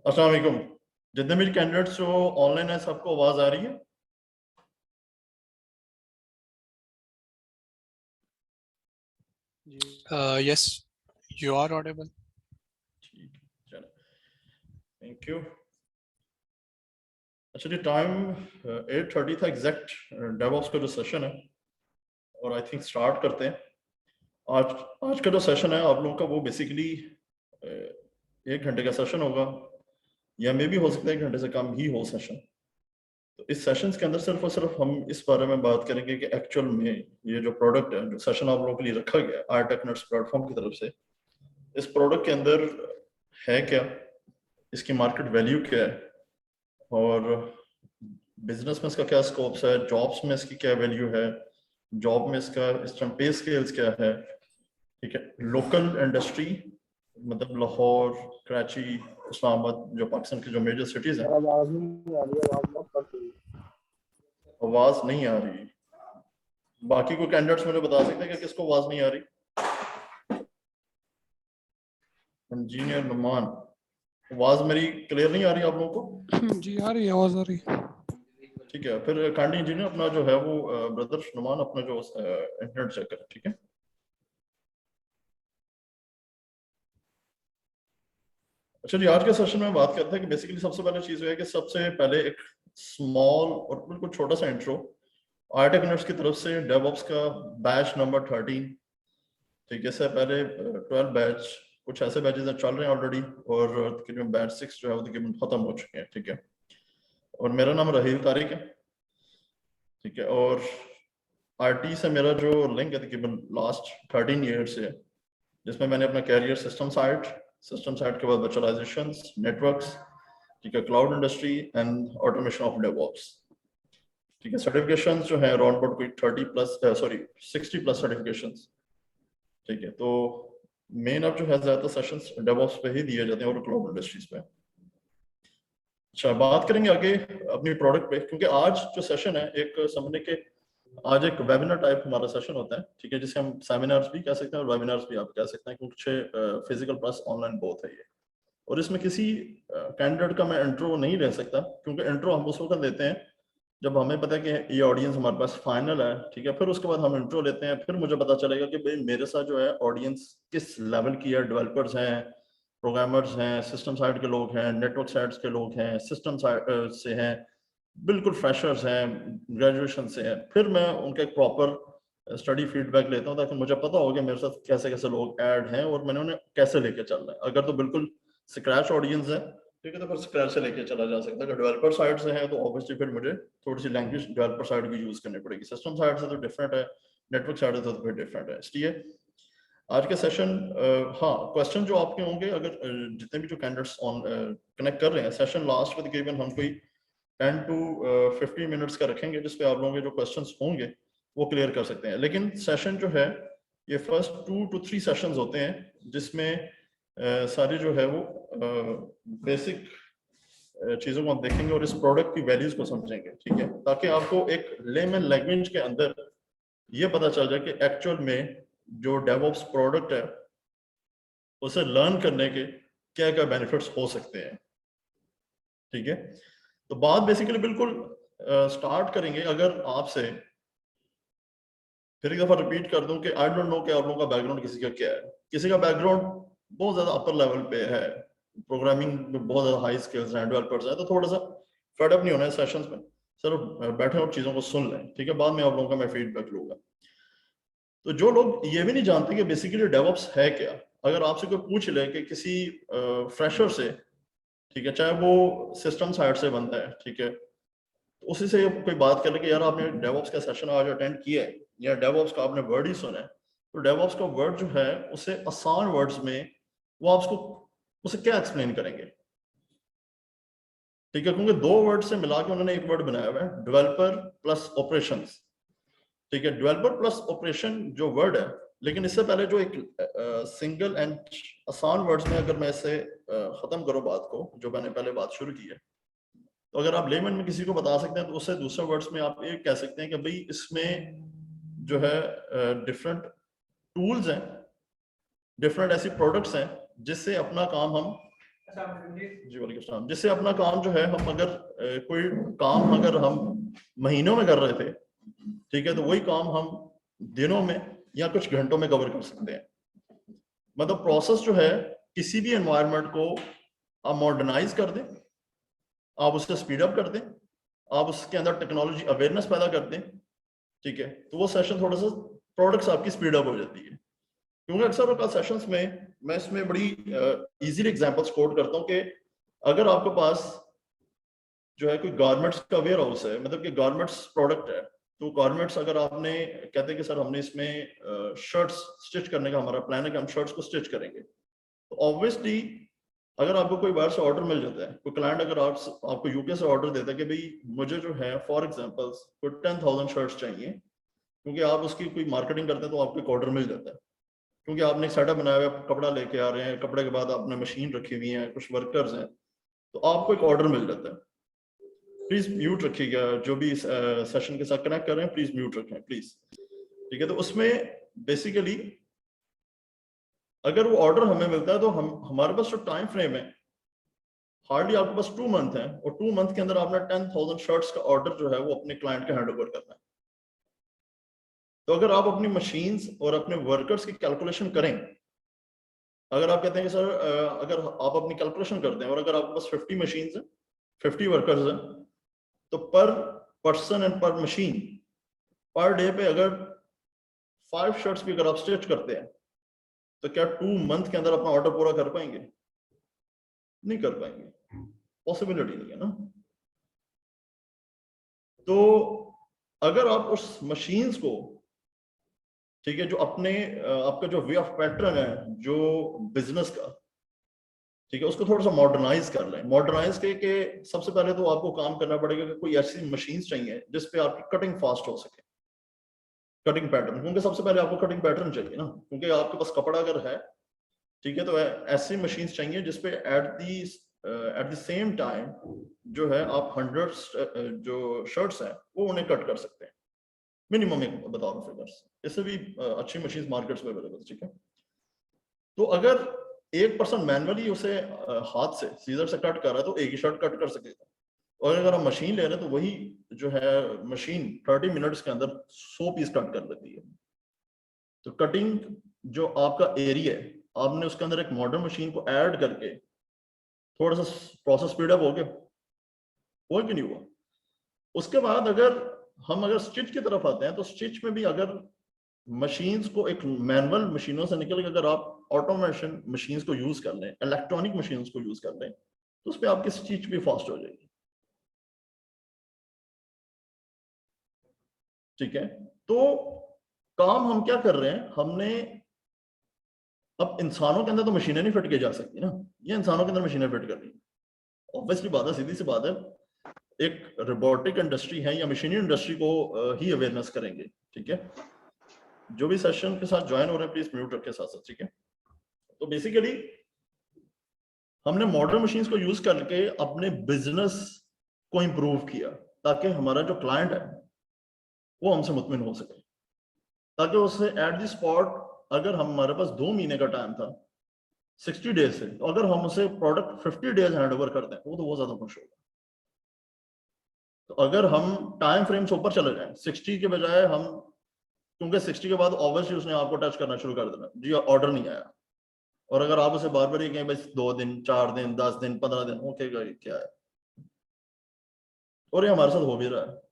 अस्सलाम वालेकुम। जितने भी कैंडिडेट्स जो ऑनलाइन है सबको आवाज आ रही है? Yes, you are audible. ठीक है, चलो, थैंक यू। अच्छा जी, टाइम 8:30 था एग्जैक्ट डेवऑप्स का जो सेशन है, और आई थिंक स्टार्ट करते हैं। आज का जो सेशन है आप लोगों का वो बेसिकली 1 घंटे का सेशन होगा, या मे भी हो सकता है 1 घंटे से कम ही हो सेशन। तो इस सेशंस के अंदर सिर्फ और सिर्फ हम इस बारे में बात करेंगे कि एक्चुअल में ये जो प्रोडक्ट है, जो सेशन आप लोगों के लिए रखा गया है आरटेकनट्स प्लेटफॉर्म की तरफ से, इस प्रोडक्ट के अंदर है क्या, इसकी मार्केट वैल्यू क्या है, और बिजनेस में इसका क्या स्कोप्स है, जॉब्स में इसकी क्या वैल्यू है, जॉब में इसका इस टाइम पे स्केल्स क्या है। ठीक है, लोकल इंडस्ट्री मतलब लाहौर, कराची, इस्लामाबाद, जो पाकिस्तान की जो मेजर सिटीज हैं। आवाज नहीं आ रही। बाकी कोई कैंडिडेट्स मुझे बता सकते हैं कि किसको आवाज नहीं आ रही? इंजीनियर नुमान, आवाज मेरी क्लियर नहीं आ रही आप लोगों को? जी आ रही है, आवाज आ रही है। ठीक है, फिर काइंडली इंजीनियर अपना जो है वो ब्रदर नुमान अपना जो इंटरनेट चेक करें। ठीक है, अच्छा जी, आज के सेशन में बात करते हैं कि बेसिकली सबसे पहले चीज है कि सबसे पहले एक स्मॉल और बिल्कुल छोटा सा इंट्रो आरटेकनट्स की तरफ से डेवऑप्स का बैच नंबर 13। ठीक है, इससे पहले 12 बैच, कुछ ऐसे बैचेस चल रहे हैं ऑलरेडी, और तकरीबन बैच 6 जो है वो तकरीबन खत्म हो चुके हैं। ठीक है, और मेरा नाम रहील तारिक है। ठीक है, और आरटी से मेरा जो लिंक है तकरीबन लास्ट 13 ईयर्स से है, जिसमें मैंने अपना कैरियर सिस्टम साइट के बाद वर्चुअलाइजेशन, नेटवर्क्स, ठीक है, cloud industry and automation of DevOps. ठीक है, सर्टिफिकेशंस जो है अराउंड अबाउट कोई 60 प्लस सर्टिफिकेशंस। ठीक है, तो मेन अब जो है ज्यादातर सेशंस डेवऑप्स पे ही दिए जाते हैं और क्लाउड इंडस्ट्रीज पे। अच्छा, बात करेंगे आगे अपनी प्रोडक्ट पे, क्योंकि आज जो सेशन है एक समझने के आज एक वेबिनार टाइप हमारा सेशन होता है। ठीक है, जिसे हम सेमिनार्स भी कह सकते हैं और वेबिनार्स भी आप कह सकते हैं, क्योंकि फिजिकल प्लस ऑनलाइन बोथ है ये। और इसमें किसी कैंडिडेट का मैं इंट्रो नहीं ले सकता, क्योंकि इंट्रो हम उस वक्त देते हैं जब हमें पता है कि ये ऑडियंस हमारे पास फाइनल है। ठीक है, फिर उसके बाद हम इंट्रो लेते हैं, फिर मुझे पता चलेगा कि भाई मेरे साथ जो है ऑडियंस किस लेवल की है, डेवलपर्स हैं, प्रोग्रामर्स हैं, सिस्टम साइड के लोग हैं, नेटवर्क साइड्स के लोग हैं, सिस्टम साइड से हैं, बिल्कुल फ्रेशर्स हैं, ग्रेजुएशन से हैं। फिर मैं उनका एक प्रॉपर स्टडी फीडबैक लेता हूँ, ताकि मुझे पता हो कि मेरे साथ कैसे कैसे लोग ऐड हैं और मैंने उन्हें कैसे लेके चलना है। अगर तो बिल्कुल स्क्रैच ऑडियंस है, ठीक है, तो फिर स्क्रैच से लेके चला जा सकता है। अगर डेवलपर साइड से है तो ऑब्वियसली फिर मुझे थोड़ी सी लैंग्वेज डेवलपर साइड की यूज करनी पड़ेगी। सिस्टम साइड से तो डिफरेंट है, नेटवर्क साइड से तो फिर डिफरेंट है। इसलिए आज के सेशन, हाँ, क्वेश्चन जो आपके होंगे, अगर जितने भी जो कैंडिडेट्स ऑन कनेक्ट कर रहे हैं, सेशन लास्ट में तकरीबन हम कोई 10 to 15 मिनट्स का रखेंगे, जिसपे आप लोगों के जो क्वेश्चंस होंगे वो क्लियर कर सकते हैं। लेकिन सेशन जो है ये फर्स्ट 2 to 3 सेशंस होते हैं, जिसमें सारी जो है वो बेसिक चीजों को हम देखेंगे और इस प्रोडक्ट की वैल्यूज को समझेंगे। ठीक है, ताकि आपको एक लेमन लैंग्वेज के अंदर ये पता चल जाए कि एक्चुअल में जो डेवऑप्स प्रोडक्ट है उसे लर्न करने के क्या क्या बेनिफिट्स हो सकते हैं। ठीक है, तो बात बेसिकली बिल्कुल स्टार्ट करेंगे अगर आपसे, फिर एक दफा रिपीट कर दूं कि आई डोंट नो कि आप लोगों का बैकग्राउंड किसी का क्या है। किसी का बैकग्राउंड बहुत ज्यादा अपर लेवल पे है, प्रोग्रामिंग में बहुत ज्यादा हाई स्किल्स हैं, डेवलपर्स हैं, तो थोड़ा सा फेडअप नहीं होना है सेशंस में, सिर्फ बैठे और चीजों को सुन लें। ठीक है, बाद में आप लोगों का मैं फीडबैक लूंगा। तो जो लोग ये भी नहीं जानते कि बेसिकली डेवऑप्स है क्या, अगर आपसे कोई पूछ ले कि किसी फ्रेशर से, ठीक है, चाहे वो सिस्टम साइड से बनता है, ठीक है, तो उसी से कोई बात कर ले कि यार आपने डेवऑप्स का सेशन आज अटेंड किया है या डेवऑप्स का आपने वर्ड ही सुना है, तो डेवऑप्स का वर्ड जो है उसे आसान वर्ड्स में वो आपको उसे क्या एक्सप्लेन करेंगे। ठीक है, क्योंकि 2 वर्ड से मिला के उन्होंने एक वर्ड बनाया हुआ है, डेवलपर प्लस ऑपरेशंस। ठीक है, डेवलपर प्लस ऑपरेशन जो वर्ड है, लेकिन इससे पहले जो एक सिंगल एंड आसान वर्ड्स में अगर मैं इसे खत्म करूं बात को, जो मैंने पहले बात शुरू की है, तो अगर आप लेमन में किसी को बता सकते हैं तो उससे दूसरे वर्ड्स में आप ये कह सकते हैं कि भाई इसमें जो है डिफरेंट टूल्स हैं, डिफरेंट ऐसी प्रोडक्ट्स हैं जिससे अपना काम हम जी वालेकुम सलाम। जिससे अपना काम जो है हम अगर कोई काम अगर हम महीनों में कर रहे थे, ठीक है, तो वही काम हम दिनों में या कुछ घंटों में कवर कर सकते हैं। मतलब प्रोसेस जो है किसी भी एनवायरनमेंट को आप मॉडर्नाइज कर दें, आप उससे स्पीड अप कर दें, आप उसके अंदर टेक्नोलॉजी अवेयरनेस पैदा कर दें, ठीक है, तो वो सेशन थोड़ा सा प्रोडक्ट्स आपकी स्पीड अप हो जाती है। क्योंकि अक्सर वक्त सेशंस में मैं इसमें बड़ी इजीली एग्जांपल्स कोट करता हूँ कि अगर आपके पास जो है कोई गारमेंट्स का वेयर हाउस है, मतलब कि गारमेंट्स प्रोडक्ट है, तो गारमेंट्स अगर आपने कहते हैं कि सर हमने इसमें शर्ट्स स्टिच करने का हमारा प्लान है कि हम शर्ट्स को स्टिच करेंगे, तो ऑब्वियसली अगर आपको कोई बाहर से ऑर्डर मिल जाता है, कोई क्लाइंट अगर आपको यूके से ऑर्डर देता है कि भाई मुझे जो है फॉर एग्जांपल कोई 10,000 शर्ट्स चाहिए, क्योंकि आप उसकी कोई मार्केटिंग करते हैं तो आपको एक ऑर्डर मिल जाता है, क्योंकि आपने एक सेटअप बनाया हुआ है, कपड़ा लेके आ रहे हैं, कपड़े के बाद आपने मशीन रखी हुई है, कुछ वर्कर्स हैं, तो आपको एक ऑर्डर मिल जाता है। प्लीज म्यूट रखिएगा, जो भी सेशन के साथ कनेक्ट कर रहे हैं प्लीज म्यूट रखें प्लीज, ठीक है। तो उसमें बेसिकली अगर वो ऑर्डर हमें मिलता है तो हम हमारे पास जो टाइम फ्रेम है हार्डली आपके पास 2 मंथ है, और 2 मंथ के अंदर आपने 10,000 शर्ट्स का ऑर्डर जो है वो अपने क्लाइंट के हैंड ओवर करना है। तो अगर आप अपनी मशीन्स और अपने वर्कर्स की कैलकुलेशन करें, अगर आप कहते हैं कि सर अगर आप अपनी कैलकुलेशन करते हैं और अगर आपके पास 50 मशीन्स हैं, 50 वर्कर्स हैं, तो पर पर्सन एंड पर मशीन पर डे पे अगर 5 शर्ट्स भी अगर आप स्टिच करते हैं, तो क्या 2 मंथ के अंदर अपना ऑर्डर पूरा कर पाएंगे? नहीं कर पाएंगे, पॉसिबिलिटी नहीं है ना। तो अगर आप उस मशीन्स को, ठीक है, जो अपने आपका जो वे ऑफ पैटर्न है जो बिजनेस का, ठीक है, उसको थोड़ा सा मॉडर्नाइज कर लें। मॉडर्नाइज के सबसे पहले तो आपको काम करना पड़ेगा कि कोई ऐसी मशीन चाहिए जिसपे आपकी कटिंग फास्ट हो सके, कटिंग पैटर्न, क्योंकि सबसे पहले आपको कटिंग पैटर्न चाहिए ना, क्योंकि आपके पास कपड़ा अगर है, ठीक है, तो ऐसी मशीन चाहिए जिसपे एट द सेम टाइम जो है आप 100 जो शर्ट्स हैं वो उन्हें कट कर सकते हैं। मिनिमम एक बता रहा हूँ फिगर्स, इससे भी अच्छी मशीन मार्केट्स में अवेलेबल, ठीक है। तो अगर एक पर्सन मैनुअली उसे हाथ से सीजर से कट कर रहा है तो एक ही शर्ट कट कर सकेगा, और अगर आप मशीन ले रहे हैं तो वही जो है मशीन 30 मिनट्स के अंदर 100 पीस कट कर देती है। तो कटिंग जो आपका एरिया है, आपने उसके अंदर एक मॉडर्न मशीन को ऐड करके थोड़ा सा प्रोसेस स्पीड अप हो गया, हुआ कि नहीं हुआ? उसके बाद अगर स्टिच की तरफ आते हैं, तो स्टिच में भी अगर मशीन्स को एक मैनुअल मशीनों से निकल के अगर आप ऑटोमेशन मशीन्स को यूज कर लें, इलेक्ट्रॉनिक मशीन्स को यूज कर लें, तो उस पर आपकी स्टिच भी फास्ट हो जाएगी, ठीक है। तो काम हम क्या कर रहे हैं, हमने अब इंसानों के अंदर तो मशीनें नहीं फिट की जा सकती ना, ये इंसानों के अंदर मशीनें फिट कर रही है। ऑब्वियसली बात है, सीधी सी बात है, एक रोबोटिक इंडस्ट्री है या मशीनरी इंडस्ट्री को ही अवेयरनेस करेंगे, ठीक है। जो भी सेशन के साथ ज्वाइन हो रहे हैं प्लीज म्यूट रखें साथ साथ, ठीक है। तो बेसिकली हमने मॉडर्न मशीन्स को यूज करके अपने बिजनेस को इंप्रूव किया, ताकि हमारा जो क्लाइंट है वो हमसे मुतमिन हो सके, ताकि उससे एट द स्पॉट, अगर हमारे पास 2 महीने का टाइम था 60 डेज से, तो अगर हम उसे प्रोडक्ट 50 डेज हैंड ओवर कर दें वो तो बहुत ज्यादा खुश होगा। तो अगर हम टाइम फ्रेम से ऊपर चले जाएं 60 के बजाय हम, क्योंकि 60 के बाद ऑब्वियसली उसने आपको टच करना शुरू कर देना, जी ऑर्डर नहीं आया, और अगर आप उसे बार बार ये कहें बस 2 दिन 4 दिन 10 दिन 15 दिन, ओके क्या है, और ये हमारे साथ हो भी रहा है,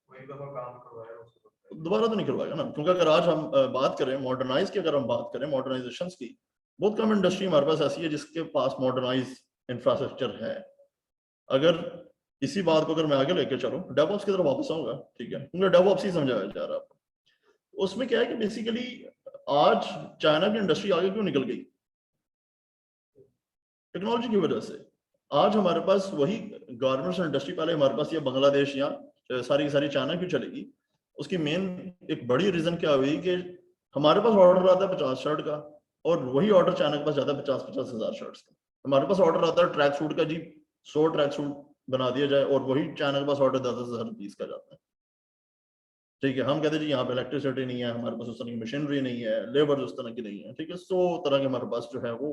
दोबारा तो नहीं करवाएगा ना। क्योंकि अगर आज हम बात करें मॉडर्नाइज की, अगर हम बात करें मॉडर्नाइजेशन की, बहुत कम इंडस्ट्री हमारे पास ऐसी है जिसके पास मॉडर्नाइज इंफ्रास्ट्रक्चर है। अगर इसी बात को अगर मैं आगे लेके चलूं, डेवऑप्स की तरफ वापस आऊंगा, ठीक है, क्योंकि डेवऑप्स ही समझाया जा रहा है आपको। उसमें क्या है कि बेसिकली आज चाइना की इंडस्ट्री आगे क्यों निकल गई? टेक्नोलॉजी की वजह से। आज हमारे पास वही गारमेंट्स इंडस्ट्री, पहले हमारे पास ये बांग्लादेश या सारी सारी चाइना क्यों चलेगी, उसकी मेन एक बड़ी रीजन क्या हुई कि हमारे पास ऑर्डर आता है 50 शर्ट का, और वही ऑर्डर चाइना के पास जाता है 50-50 हजार शर्ट्स का। हमारे पास ऑर्डर आता है ट्रैक सूट का, जी 100 ट्रैक सूट बना दिया जाए, और वही चाइना के पास ऑर्डर 10,000 पीस का जाता है, ठीक है। हम कहते हैं जी यहाँ पे इलेक्ट्रिसिटी नहीं है, हमारे पास उस तरह की मशीनरी नहीं है, लेबर उस तरह की नहीं है, ठीक है। 100 तरह के हमारे पास जो है वो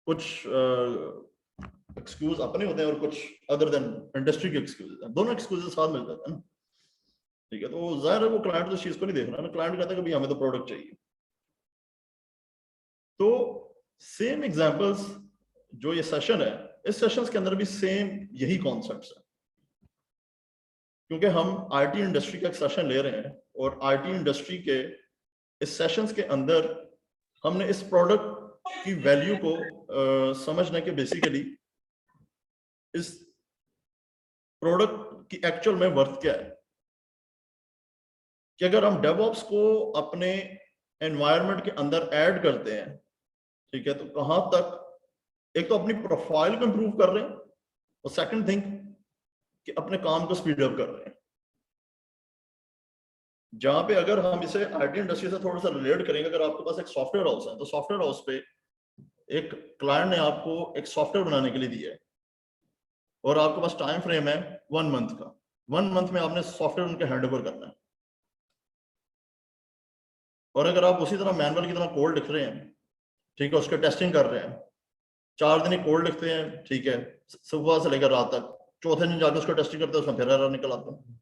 कुछ एक्सक्यूज अपने होते हैं और कुछ अदर देन इंडस्ट्री के एक्सक्यूज हैं, दोनों एक्सक्यूज साथ मिल जाते हैं ना, ठीक है। तो जाहिर है वो क्लाइंट तो इस चीज को नहीं देख रहा ना, क्लाइंट कहता है कि भाई हमें तो प्रोडक्ट चाहिए। तो सेम एग्जांपल्स जो ये सेशन है, इस सेशंस के अंदर भी सेम यही कॉन्सेप्ट्स है, क्योंकि हम आईटी इंडस्ट्री का एक सेशन ले रहे हैं और आईटी इंडस्ट्री के इस सेशंस के अंदर हमने इस प्रोडक्ट की वैल्यू को समझने के बेसिकली इस प्रोडक्ट की एक्चुअल में वर्थ क्या है, कि अगर हम डेवऑप्स को अपने एनवायरनमेंट के अंदर ऐड करते हैं, ठीक है, तो कहां तक एक तो अपनी प्रोफाइल को इंप्रूव कर रहे हैं और सेकंड थिंग कि अपने काम को स्पीड अप कर रहे हैं। जहां पे अगर हम इसे आईटी इंडस्ट्री से थोड़ा सा रिलेट करेंगे, अगर आपके पास एक सॉफ्टवेयर हाउस है तो सॉफ्टवेयर हाउस पे एक क्लाइंट ने आपको एक सॉफ्टवेयर बनाने के लिए दिया है और आपके पास टाइम फ्रेम है 1 मंथ का, 1 मंथ में आपने सॉफ्टवेयर उनके हैंड ओवर करना है। और अगर आप उसी तरह मैनुअल की तरह कोड लिख रहे हैं, ठीक है, उसके टेस्टिंग कर रहे हैं, 4 दिन कोड लिखते हैं, ठीक है, सुबह से लेकर रात तक, चौथे दिन जाकर उसको टेस्टिंग करते हैं, उसमें फिर एरर निकल आता है,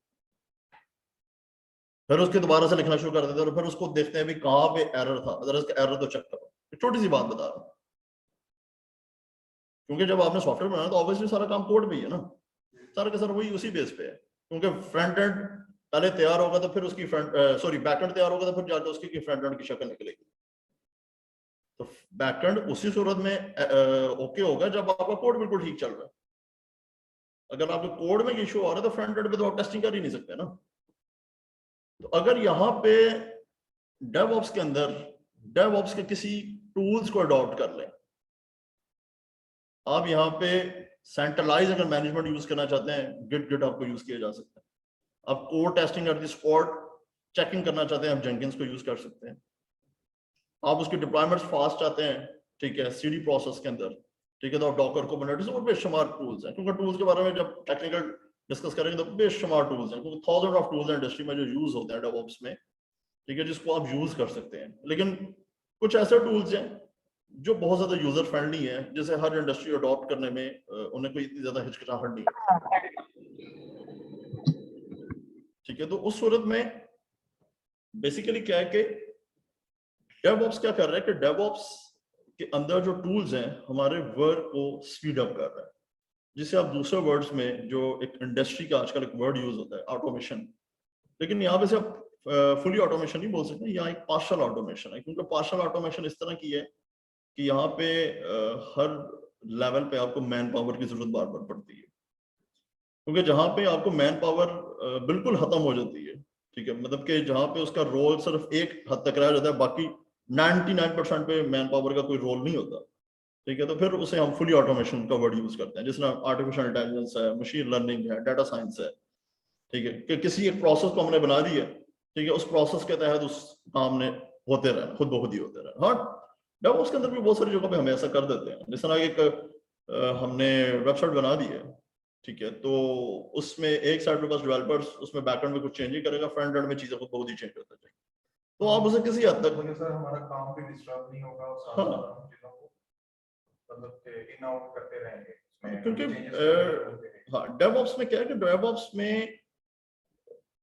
फिर उसके दोबारा से लिखना शुरू कर देते हैं और फिर उसको देखते हैं भी कहाँ पे एरर था, अगर इसका एरर तो चेक करो। छोटी सी बात बता रहा हूँ, क्योंकि जब आपने सॉफ्टवेयर बनाया तो ऑब्वियसली सारा काम कोड पे ही है ना, सारा का सारा वही उसी बेस पे है, क्योंकि फ्रंट एंड पहले तैयार होगा तो फिर उसकी बैक एंड तैयार होगा तो फिर जाकर उसकी फ्रंट एंड की शक्ल निकलेगी। तो बैक एंड उसी सूरत में ओके होगा जब आपका कोड बिल्कुल ठीक चल रहा है। अगर आपके कोड में इशू आ रहा है तो फ्रंट एंड पे तो आप टेस्टिंग कर ही नहीं सकते ना। तो अगर यहाँ पे डेवऑप्स के अंदर डेवऑप्स के किसी टूल्स को अडॉप्ट कर लें, आप यहाँ पे सेंट्रलाइज अगर मैनेजमेंट यूज करना चाहते हैं, गिट आपको यूज किया जा सकता है। आप code testing at the spot checking करना चाहते हैं, आप जेंकिंस को यूज कर सकते हैं। आप उसके डिप्लॉयमेंट्स फास्ट चाहते हैं, ठीक है, सीडी प्रोसेस के अंदर, ठीक है, तो आप डॉकर कुबरनेटिस और बेशुमार टूल्स हैं, क्योंकि टूल्स के बारे में जब टेक्निकल डिस्कस करेंगे तो बेशुमार टूल्स हैं, क्योंकि थाउजेंड ऑफ टूल्स हैं इंडस्ट्री में जो यूज होते हैं डेवऑप्स में, ठीक है, जिसको आप यूज कर सकते हैं। लेकिन कुछ ऐसे टूल्स हैं जो बहुत ज्यादा यूजर फ्रेंडली है, जिसे हर इंडस्ट्री अडॉप्ट करने में उन्हें कोई इतनी ज्यादा हिचकिचाहट नहीं है, ठीक है। तो उस सूरत में बेसिकली क्या है कि डेवऑप्स क्या कर रहा है कि डेवऑप्स के अंदर जो टूल्स हैं हमारे वर्क को स्पीड अप कर रहा है, जिसे आप दूसरे वर्ड्स में जो एक इंडस्ट्री का आजकल एक वर्ड यूज होता है ऑटोमेशन, लेकिन यहाँ पे से आप फुली ऑटोमेशन नहीं बोल सकते, यहाँ एक पार्शियल ऑटोमेशन है, क्योंकि पार्शियल ऑटोमेशन इस तरह की है कि यहाँ पे हर लेवल पे आपको मैन पावर की जरूरत बार बार पड़ती है, क्योंकि जहाँ पे आपको मैन पावर बिल्कुल खत्म हो जाती है, ठीक है, मतलब कि जहाँ पे उसका रोल सिर्फ एक हद तक रह जाता है, बाकी 99% पे मैन पावर का कोई रोल नहीं होता, ठीक है, तो फिर उसे हम फुली ऑटोमेशन का वर्ड यूज करते हैं, जिसमें आर्टिफिशियल इंटेलिजेंस है, मशीन लर्निंग है, डाटा साइंस है, ठीक है, कि किसी एक प्रोसेस को हमने बना दिया, ठीक है, उस प्रोसेस के तहत उस काम ने होते रहना, खुद ब खुद ही होते रहना। हाँ, डेवऑप्स के अंदर भी बहुत सारी जगह पे हम ऐसा कर देते हैं, जिस तरह एक हमने वेबसाइट बना दी है, ठीक है, तो उसमें एक साइड पे बस डेवलपर्स उसमें बैकएंड में कुछ चेंज ही करेगा, फ्रंट एंड में चीजों को बहुत ही चेंज होता जाएगा, तो आप उसे किसी हद तक सर हमारा काम भी डिस्टर्ब नहीं होगा और साथ हाँ, साथ हम चीजों को मतलब कि इन आउट करते रहेंगे इसमें, क्योंकि changes करते रहेंगे। हाँ, डेवऑप्स में क्या है कि डेवऑप्स में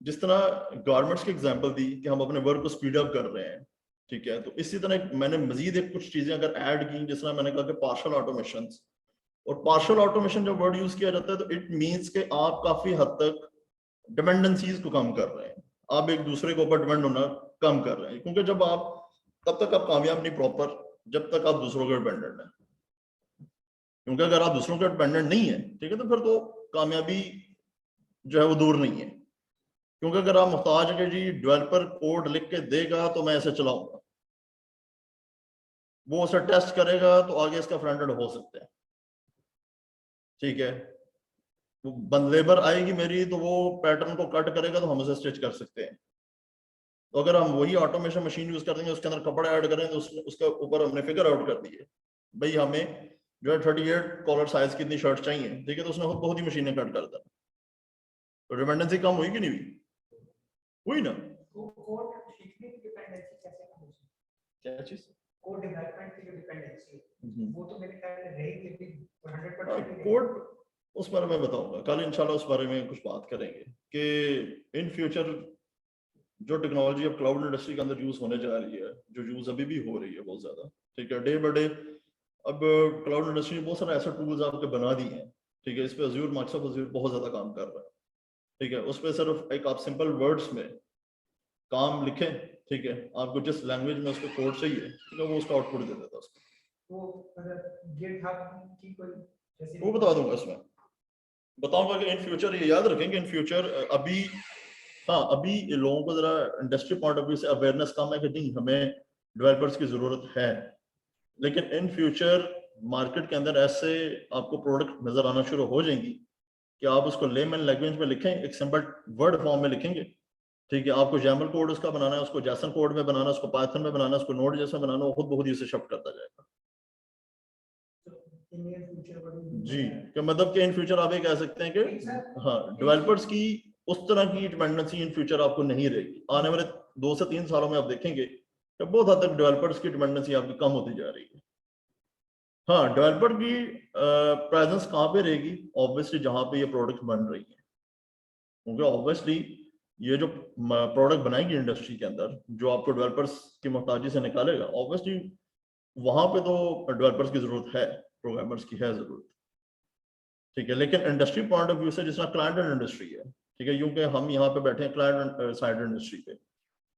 जिस तरह गारमेंट्स की एग्जांपल दी कि हम अपने वर्क को स्पीड अप कर रहे हैं, ठीक है, तो इसी तरह मैंने मजीद एक कुछ चीजें अगर ऐड की, जिस तरह मैंने कहा कि पार्शियल ऑटोमेशन, और पार्शियल ऑटोमेशन जब वर्ड यूज किया जाता है तो इट मींस कि आप काफी हद तक डिपेंडेंसीज को कम कर रहे हैं, आप एक दूसरे के ऊपर डिपेंड होना कम कर रहे हैं, क्योंकि जब आप तब तक आप कामयाब नहीं प्रॉपर जब तक आप दूसरों के डिपेंडेंट हैं, क्योंकि अगर आप दूसरों के डिपेंडेंट नहीं है, ठीक है, तो फिर तो कामयाबी जो है वो दूर नहीं है, क्योंकि अगर आप मुहताज है कि जी डेवलपर कोड लिख के देगा तो मैं ऐसे चलाऊंगा, वो उसे टेस्ट करेगा तो आगे इसका फ्रंट एंड हो सकता है, ठीक है, वो लेबर आएगी मेरी तो वो पैटर्न को कट करेगा तो हम उसे स्टिच कर सकते हैं। तो अगर हम वही ऑटोमेशन मशीन यूज कर देंगे, उसके अंदर कपड़े ऐड करें तो उसके ऊपर हमने फिगर आउट कर दिए भाई हमें जो है 38 कॉलर साइज की इतनी शर्ट चाहिए, ठीक है, तो उसने खुद बहुत ही मशीनें कट कर दिया, तो डिपेंडेंसी कम हुई कि नहीं हुई? हुई ना। तो कोड लिखने की डिपेंडेंसी कैसे कम हो सकती है? क्या चीज? कोड डेवलपमेंट की जो डिपेंडेंसी है वो तो मेरे ख्याल में रहेगी अभी 100% ही कोड उस बारे में बताऊंगा कल इंशाल्लाह, उस बारे में कुछ बात करेंगे कि इन फ्यूचर जो टेक्नोलॉजी अब क्लाउड इंडस्ट्री के अंदर यूज होने जा रही है, जो यूज अभी भी हो रही है बहुत ज्यादा, ठीक है, डे बाय डे अब क्लाउड इंडस्ट्री ने बहुत सारे ऐसे टूल्स आपके बना दिए हैं, ठीक है, इस पे अज़ूर, माइक्रोसॉफ्ट अज़ूर बहुत ज्यादा काम कर रहा है, ठीक है, उस पे सिर्फ एक आप सिंपल वर्ड्स में काम लिखें, ठीक है, आपको जिस लैंग्वेज में उसका कोड चाहिए, ठीक है, वो उसका आउटपुट दे देता है उसको। वो मतलब गिटहब की कोई जैसे वो बता दूंगा इसमें, बताऊंगा कि इन फ्यूचर ये याद रखेंगे, इन फ्यूचर अभी, हाँ अभी लोगों को जरा इंडस्ट्री पॉइंट ऑफ व्यू से अवेयरनेस कम है कि नहीं हमें डेवलपर्स की जरूरत है, लेकिन इन फ्यूचर मार्केट के अंदर ऐसे आपको प्रोडक्ट नजर आना शुरू हो जाएंगी कि आप उसको लेमन लैंग्वेज में लिखें, एक सिंपल वर्ड फॉर्म में लिखेंगे, ठीक है, आपको जैमल कोड उसका बनाना है, उसको जैसन कोड में बनाना है, उसको पाइथन में बनाना है, उसको नोड जैसा बनाना है, वो खुद बहुत ही उसे शिफ्ट करता जाएगा। इन फ्यूचर जी, कि मतलब कि इन फ्यूचर आप ये कह सकते हैं कि हाँ डेवलपर्स की उस तरह की डिपेंडेंसी इन फ्यूचर आपको नहीं रहेगी। आने वाले 2 से 3 सालों में आप देखेंगे कि बहुत हद तक डेवलपर्स की डिपेंडेंसी आपकी कम होती जा रही है। हाँ, डेवलपर की प्रेजेंस कहाँ पे रहेगी? ऑब्वियसली जहाँ पे ये प्रोडक्ट बन रही है, क्योंकि ऑब्वियसली ये जो प्रोडक्ट बनाएगी इंडस्ट्री के अंदर, जो आपको डेवलपर्स की मोहताजी से निकालेगा, ऑब्वियसली वहां पे तो डेवलपर्स की जरूरत है, प्रोग्रामर्स की है जरूरत, ठीक है, लेकिन इंडस्ट्री पॉइंट ऑफ व्यू से जिस तरह क्लाइंट एंड इंडस्ट्री है, ठीक है, क्योंकि हम यहाँ पे बैठे हैं क्लाइंट साइड इंडस्ट्री पे,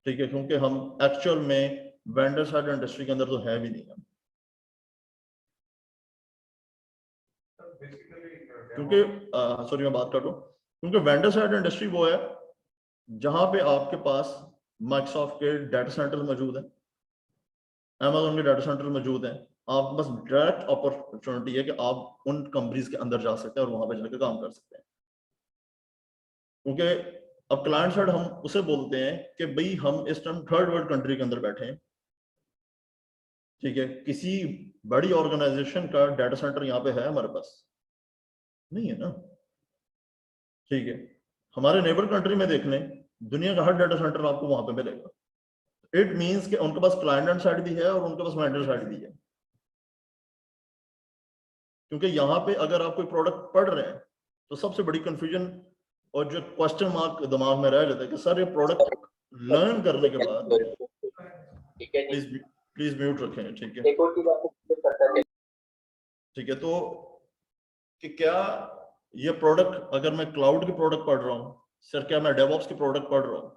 ठीक है, क्योंकि हम एक्चुअल में वेंडर साइड इंडस्ट्री के अंदर तो है भी नहीं हम, क्योंकि सॉरी मैं बात कर रहा हूँ, क्योंकि वेंडर साइड इंडस्ट्री वो है जहां पे आपके पास माइक्रोसॉफ्ट के डाटा सेंटर मौजूद है, अमेजोन के डाटा सेंटर मौजूद है, आपके पास डायरेक्ट अपॉर्चुनिटी है कि आप उन कंपनीज के अंदर जा सकते हैं और वहां पे जाकर काम कर सकते हैं, क्योंकि अब क्लाइंट साइड हम उसे बोलते हैं कि भाई हम इस टाइम थर्ड वर्ल्ड कंट्री के अंदर बैठे हैं, ठीक है, किसी बड़ी ऑर्गेनाइजेशन का डाटा सेंटर यहाँ पे है हमारे पास नहीं है ना, ठीक है, हमारे नेबर कंट्री में देख लें, दुनिया का हर डाटा सेंटर आपको वहां पे मिलेगा। इट मींस कि उनके पास क्लाइंट साइड भी है और उनके पास वेंडर साइड भी है, क्योंकि यहाँ पे अगर आप कोई प्रोडक्ट पढ़ रहे हैं तो सबसे बड़ी कंफ्यूजन और जो क्वेश्चन मार्क दिमाग में रह जाता है कि सर ये प्रोडक्ट लर्न करने के बाद, प्लीज प्लीज म्यूट रखें, ठीक है, ठीक है, तो कि क्या ये प्रोडक्ट, अगर मैं क्लाउड की प्रोडक्ट पढ़ रहा हूँ सर, क्या मैं डेवऑप्स की प्रोडक्ट पढ़ रहा हूँ,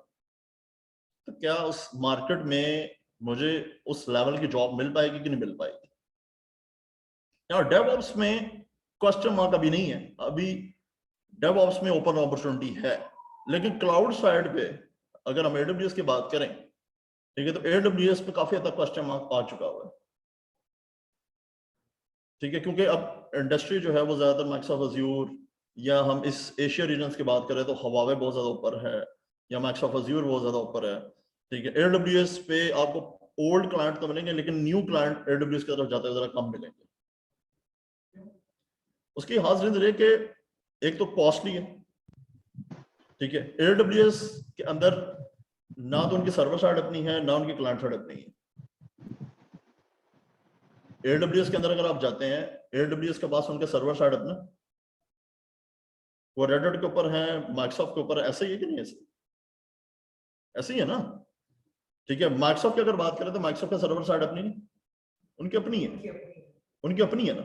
तो क्या उस मार्केट में मुझे उस लेवल की जॉब मिल पाएगी कि नहीं मिल पाएगी? यार डेवऑप्स में क्वेश्चन मार्क अभी नहीं है, अभी डेवऑप्स में ओपन अपॉर्चुनिटी है, लेकिन क्लाउड साइड पे अगर हम एडब्ल्यूएस की बात करें, ठीक है, तो एडब्ल्यूएस पे काफी हद तक क्वेश्चन मार्क आ चुका हुआ है, ठीक है, क्योंकि अब इंडस्ट्री जो है वो ज्यादातर माइक्रोसॉफ्ट अज़ूर, या हम इस एशिया रीजन की बात करें तो हवावे बहुत ज्यादा ऊपर है, या माइक्रोसॉफ्ट अज़ूर बहुत ज्यादा ऊपर है, ठीक है, एडब्ल्यूएस पे आपको ओल्ड क्लाइंट तो मिलेंगे, लेकिन न्यू क्लाइंट एडब्ल्यूएस की तरफ जाते हुए जरा कम मिलेंगे। उसकी खास रीजन ये कि एक तो कॉस्टली है, ठीक है, एडब्ल्यूएस के अंदर ना तो उनकी सर्वर साइड अपनी है, ना उनकी क्लाइंट साइड अपनी है। एडब्ल्यूएस के अंदर अगर आप जाते हैं, एडब्ल्यूएस के पास उनके सर्वर साइड अपना, वो रेडिट के ऊपर है, माइक्रोसॉफ्ट के ऊपर है, ऐसे ही है कि नहीं? ऐसे ही है ना, ठीक है, माइक्रोसॉफ्ट की अगर बात करें तो माइक्रोसॉफ्ट का सर्वर साइड अपनी नहीं, उनकी अपनी है, उनकी अपनी है ना,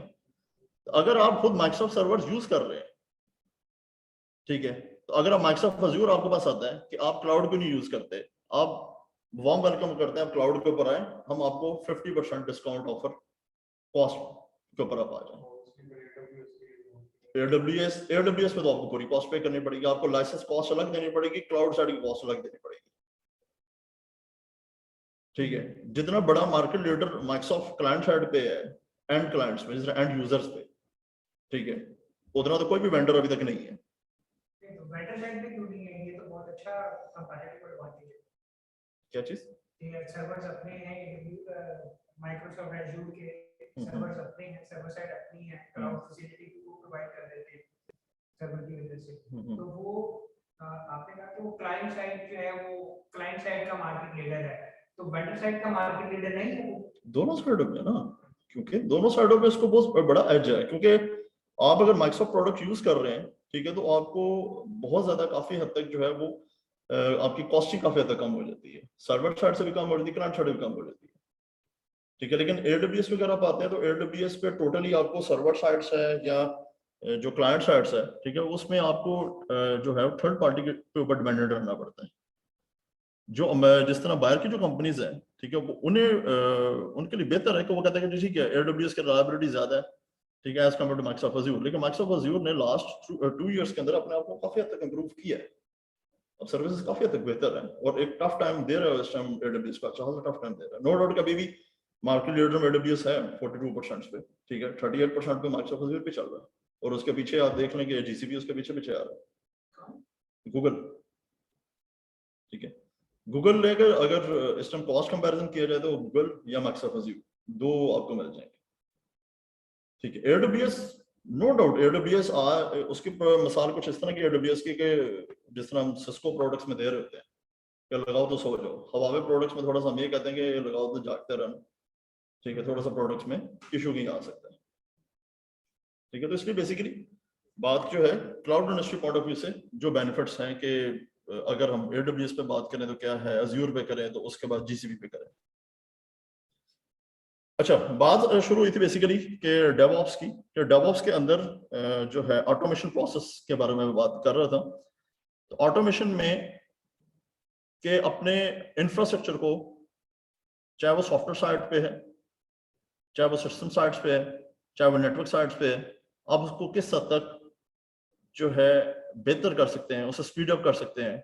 तो अगर आप खुद माइक्रोसॉफ्ट सर्वर यूज कर रहे हैं, ठीक है, तो अगर आप माइक्रोसॉफ्ट अज़ूर आपके पास आता है कि आप क्लाउड क्यों नहीं यूज करते, आप वार्म वेलकम करते हैं, आप क्लाउड के ऊपर आए, हम आपको 50% डिस्काउंट ऑफर कॉस्ट के ऊपर आप आ जाए। एडब्ल्यूएस पे तो आपको पूरी कॉस्ट पे करनी पड़ेगी, आपको लाइसेंस कॉस्ट अलग देनी पड़ेगी, क्लाउड साइड की कॉस्ट अलग देनी पड़ेगी, ठीक है, जितना बड़ा market leader Microsoft client side पे है, एंड क्लाइंट्स पे, एंड यूजर्स पे, ठीक है, उतना तो कोई भी वेंडर अभी तक नहीं है। तो वेंडर साइड पे क्यों नहीं है? ये तो बहुत अच्छा कंपैरेटिव एडवांटेज है। क्या चीज? ये सर्वर्स अपने हैं, माइक्रोसॉफ्ट एज़ूर के सर्वर्स अपने हैं, सर्वर साइड अपनी है, क्लाउड फैसिलिटी को प्रोवाइड कर देते हैं सर्वर की वजह से। तो वो आपने कहा कि वो क्लाइंट साइड जो है वो क्लाइंट साइड का मार्केट लीडर है, तो वेंडर साइड का मार्केट लीडर नहीं है वो? दोनों साइडों में ना, क्योंकि दोनों साइडों पे इसको बहुत बड़ा एज है, क्योंकि आप अगर माइक्रोसॉफ्ट प्रोडक्ट यूज कर रहे हैं, ठीक है, तो आपको बहुत ज्यादा काफी हद तक जो है वो आपकी कॉस्टिंग काफी हद तक कम हो जाती है, सर्वर साइड से भी कम हो जाती है, क्लाइंट साइड से भी कम हो जाती है, ठीक है। लेकिन AWS में अगर आप आते हैं तो AWS पे टोटली आपको सर्वर साइड है या जो क्लाइंट साइड है, ठीक है, उसमें आपको जो है थर्ड पार्टी के ऊपर डिपेंडेंट रहना पड़ता है। जो जिस तरह बाहर की जो कंपनीज हैं, ठीक है, वो उनके लिए बेहतर है कि वो कहते हैं कि ठीक है AWS की रिलायबिलिटी ज्यादा है, ठीक है, as compared to Microsoft Azure. लेकिन माइक्रोसॉफ्ट अज़ूर ने लास्ट 2 इयर्स के अंदर अपने आप को काफी हद तक इंप्रूव किया है, अब सर्विसेज काफी हद तक बेहतर है और एक टफ टाइम दे रहा है इस टाइम AWS का, अच्छा खासा टफ टाइम दे रहा है। नो डाउट कभी भी मार्केट लीडर में AWS है 42% पे, ठीक है, 38% पे माइक्रोसॉफ्ट अज़ूर पे चल रहा है, और उसके पीछे आप देख लें कि GCP उसके पीछे पीछे आ रहा है, गूगल, ठीक है। गूगल लेकर अगर इस टाइम कॉस्ट कंपैरिजन किया जाए तो गूगल या माइक्रोसॉफ्ट अज़ूर दो आपको मिल जाएंगे, ठीक है। AWS नो डाउट AWS उसकी मिसाल कुछ इस तरह की AWS की कि जिस तरह हम सिस्को प्रोडक्ट्स में दे रहे होते हैं कि लगाओ तो सो जाओ, हवावे प्रोडक्ट्स में थोड़ा सा हम ये कहते हैं कि लगाओ तो जागते रहना, ठीक है, थोड़ा सा प्रोडक्ट्स में इशू नहीं आ सकता है, ठीक है। तो इसलिए बेसिकली बात जो है cloud industry point of view से जो बेनिफिट्स हैं कि अगर हम AWS पे बात करें तो क्या है, अज़ूर पे करें तो उसके बाद GCP पे करें। अच्छा, बात शुरू हुई थी बेसिकली कि डेवऑप्स की, कि डेवऑप्स के अंदर जो है ऑटोमेशन प्रोसेस के बारे में बात कर रहा था। तो ऑटोमेशन में के अपने इंफ्रास्ट्रक्चर को, चाहे वो सॉफ्टवेयर साइड पे है, चाहे वो सिस्टम साइड्स पे है, चाहे वो नेटवर्क साइड्स पे है, आप उसको किस हद तक जो है बेहतर कर सकते हैं, उसे स्पीड अप कर सकते हैं,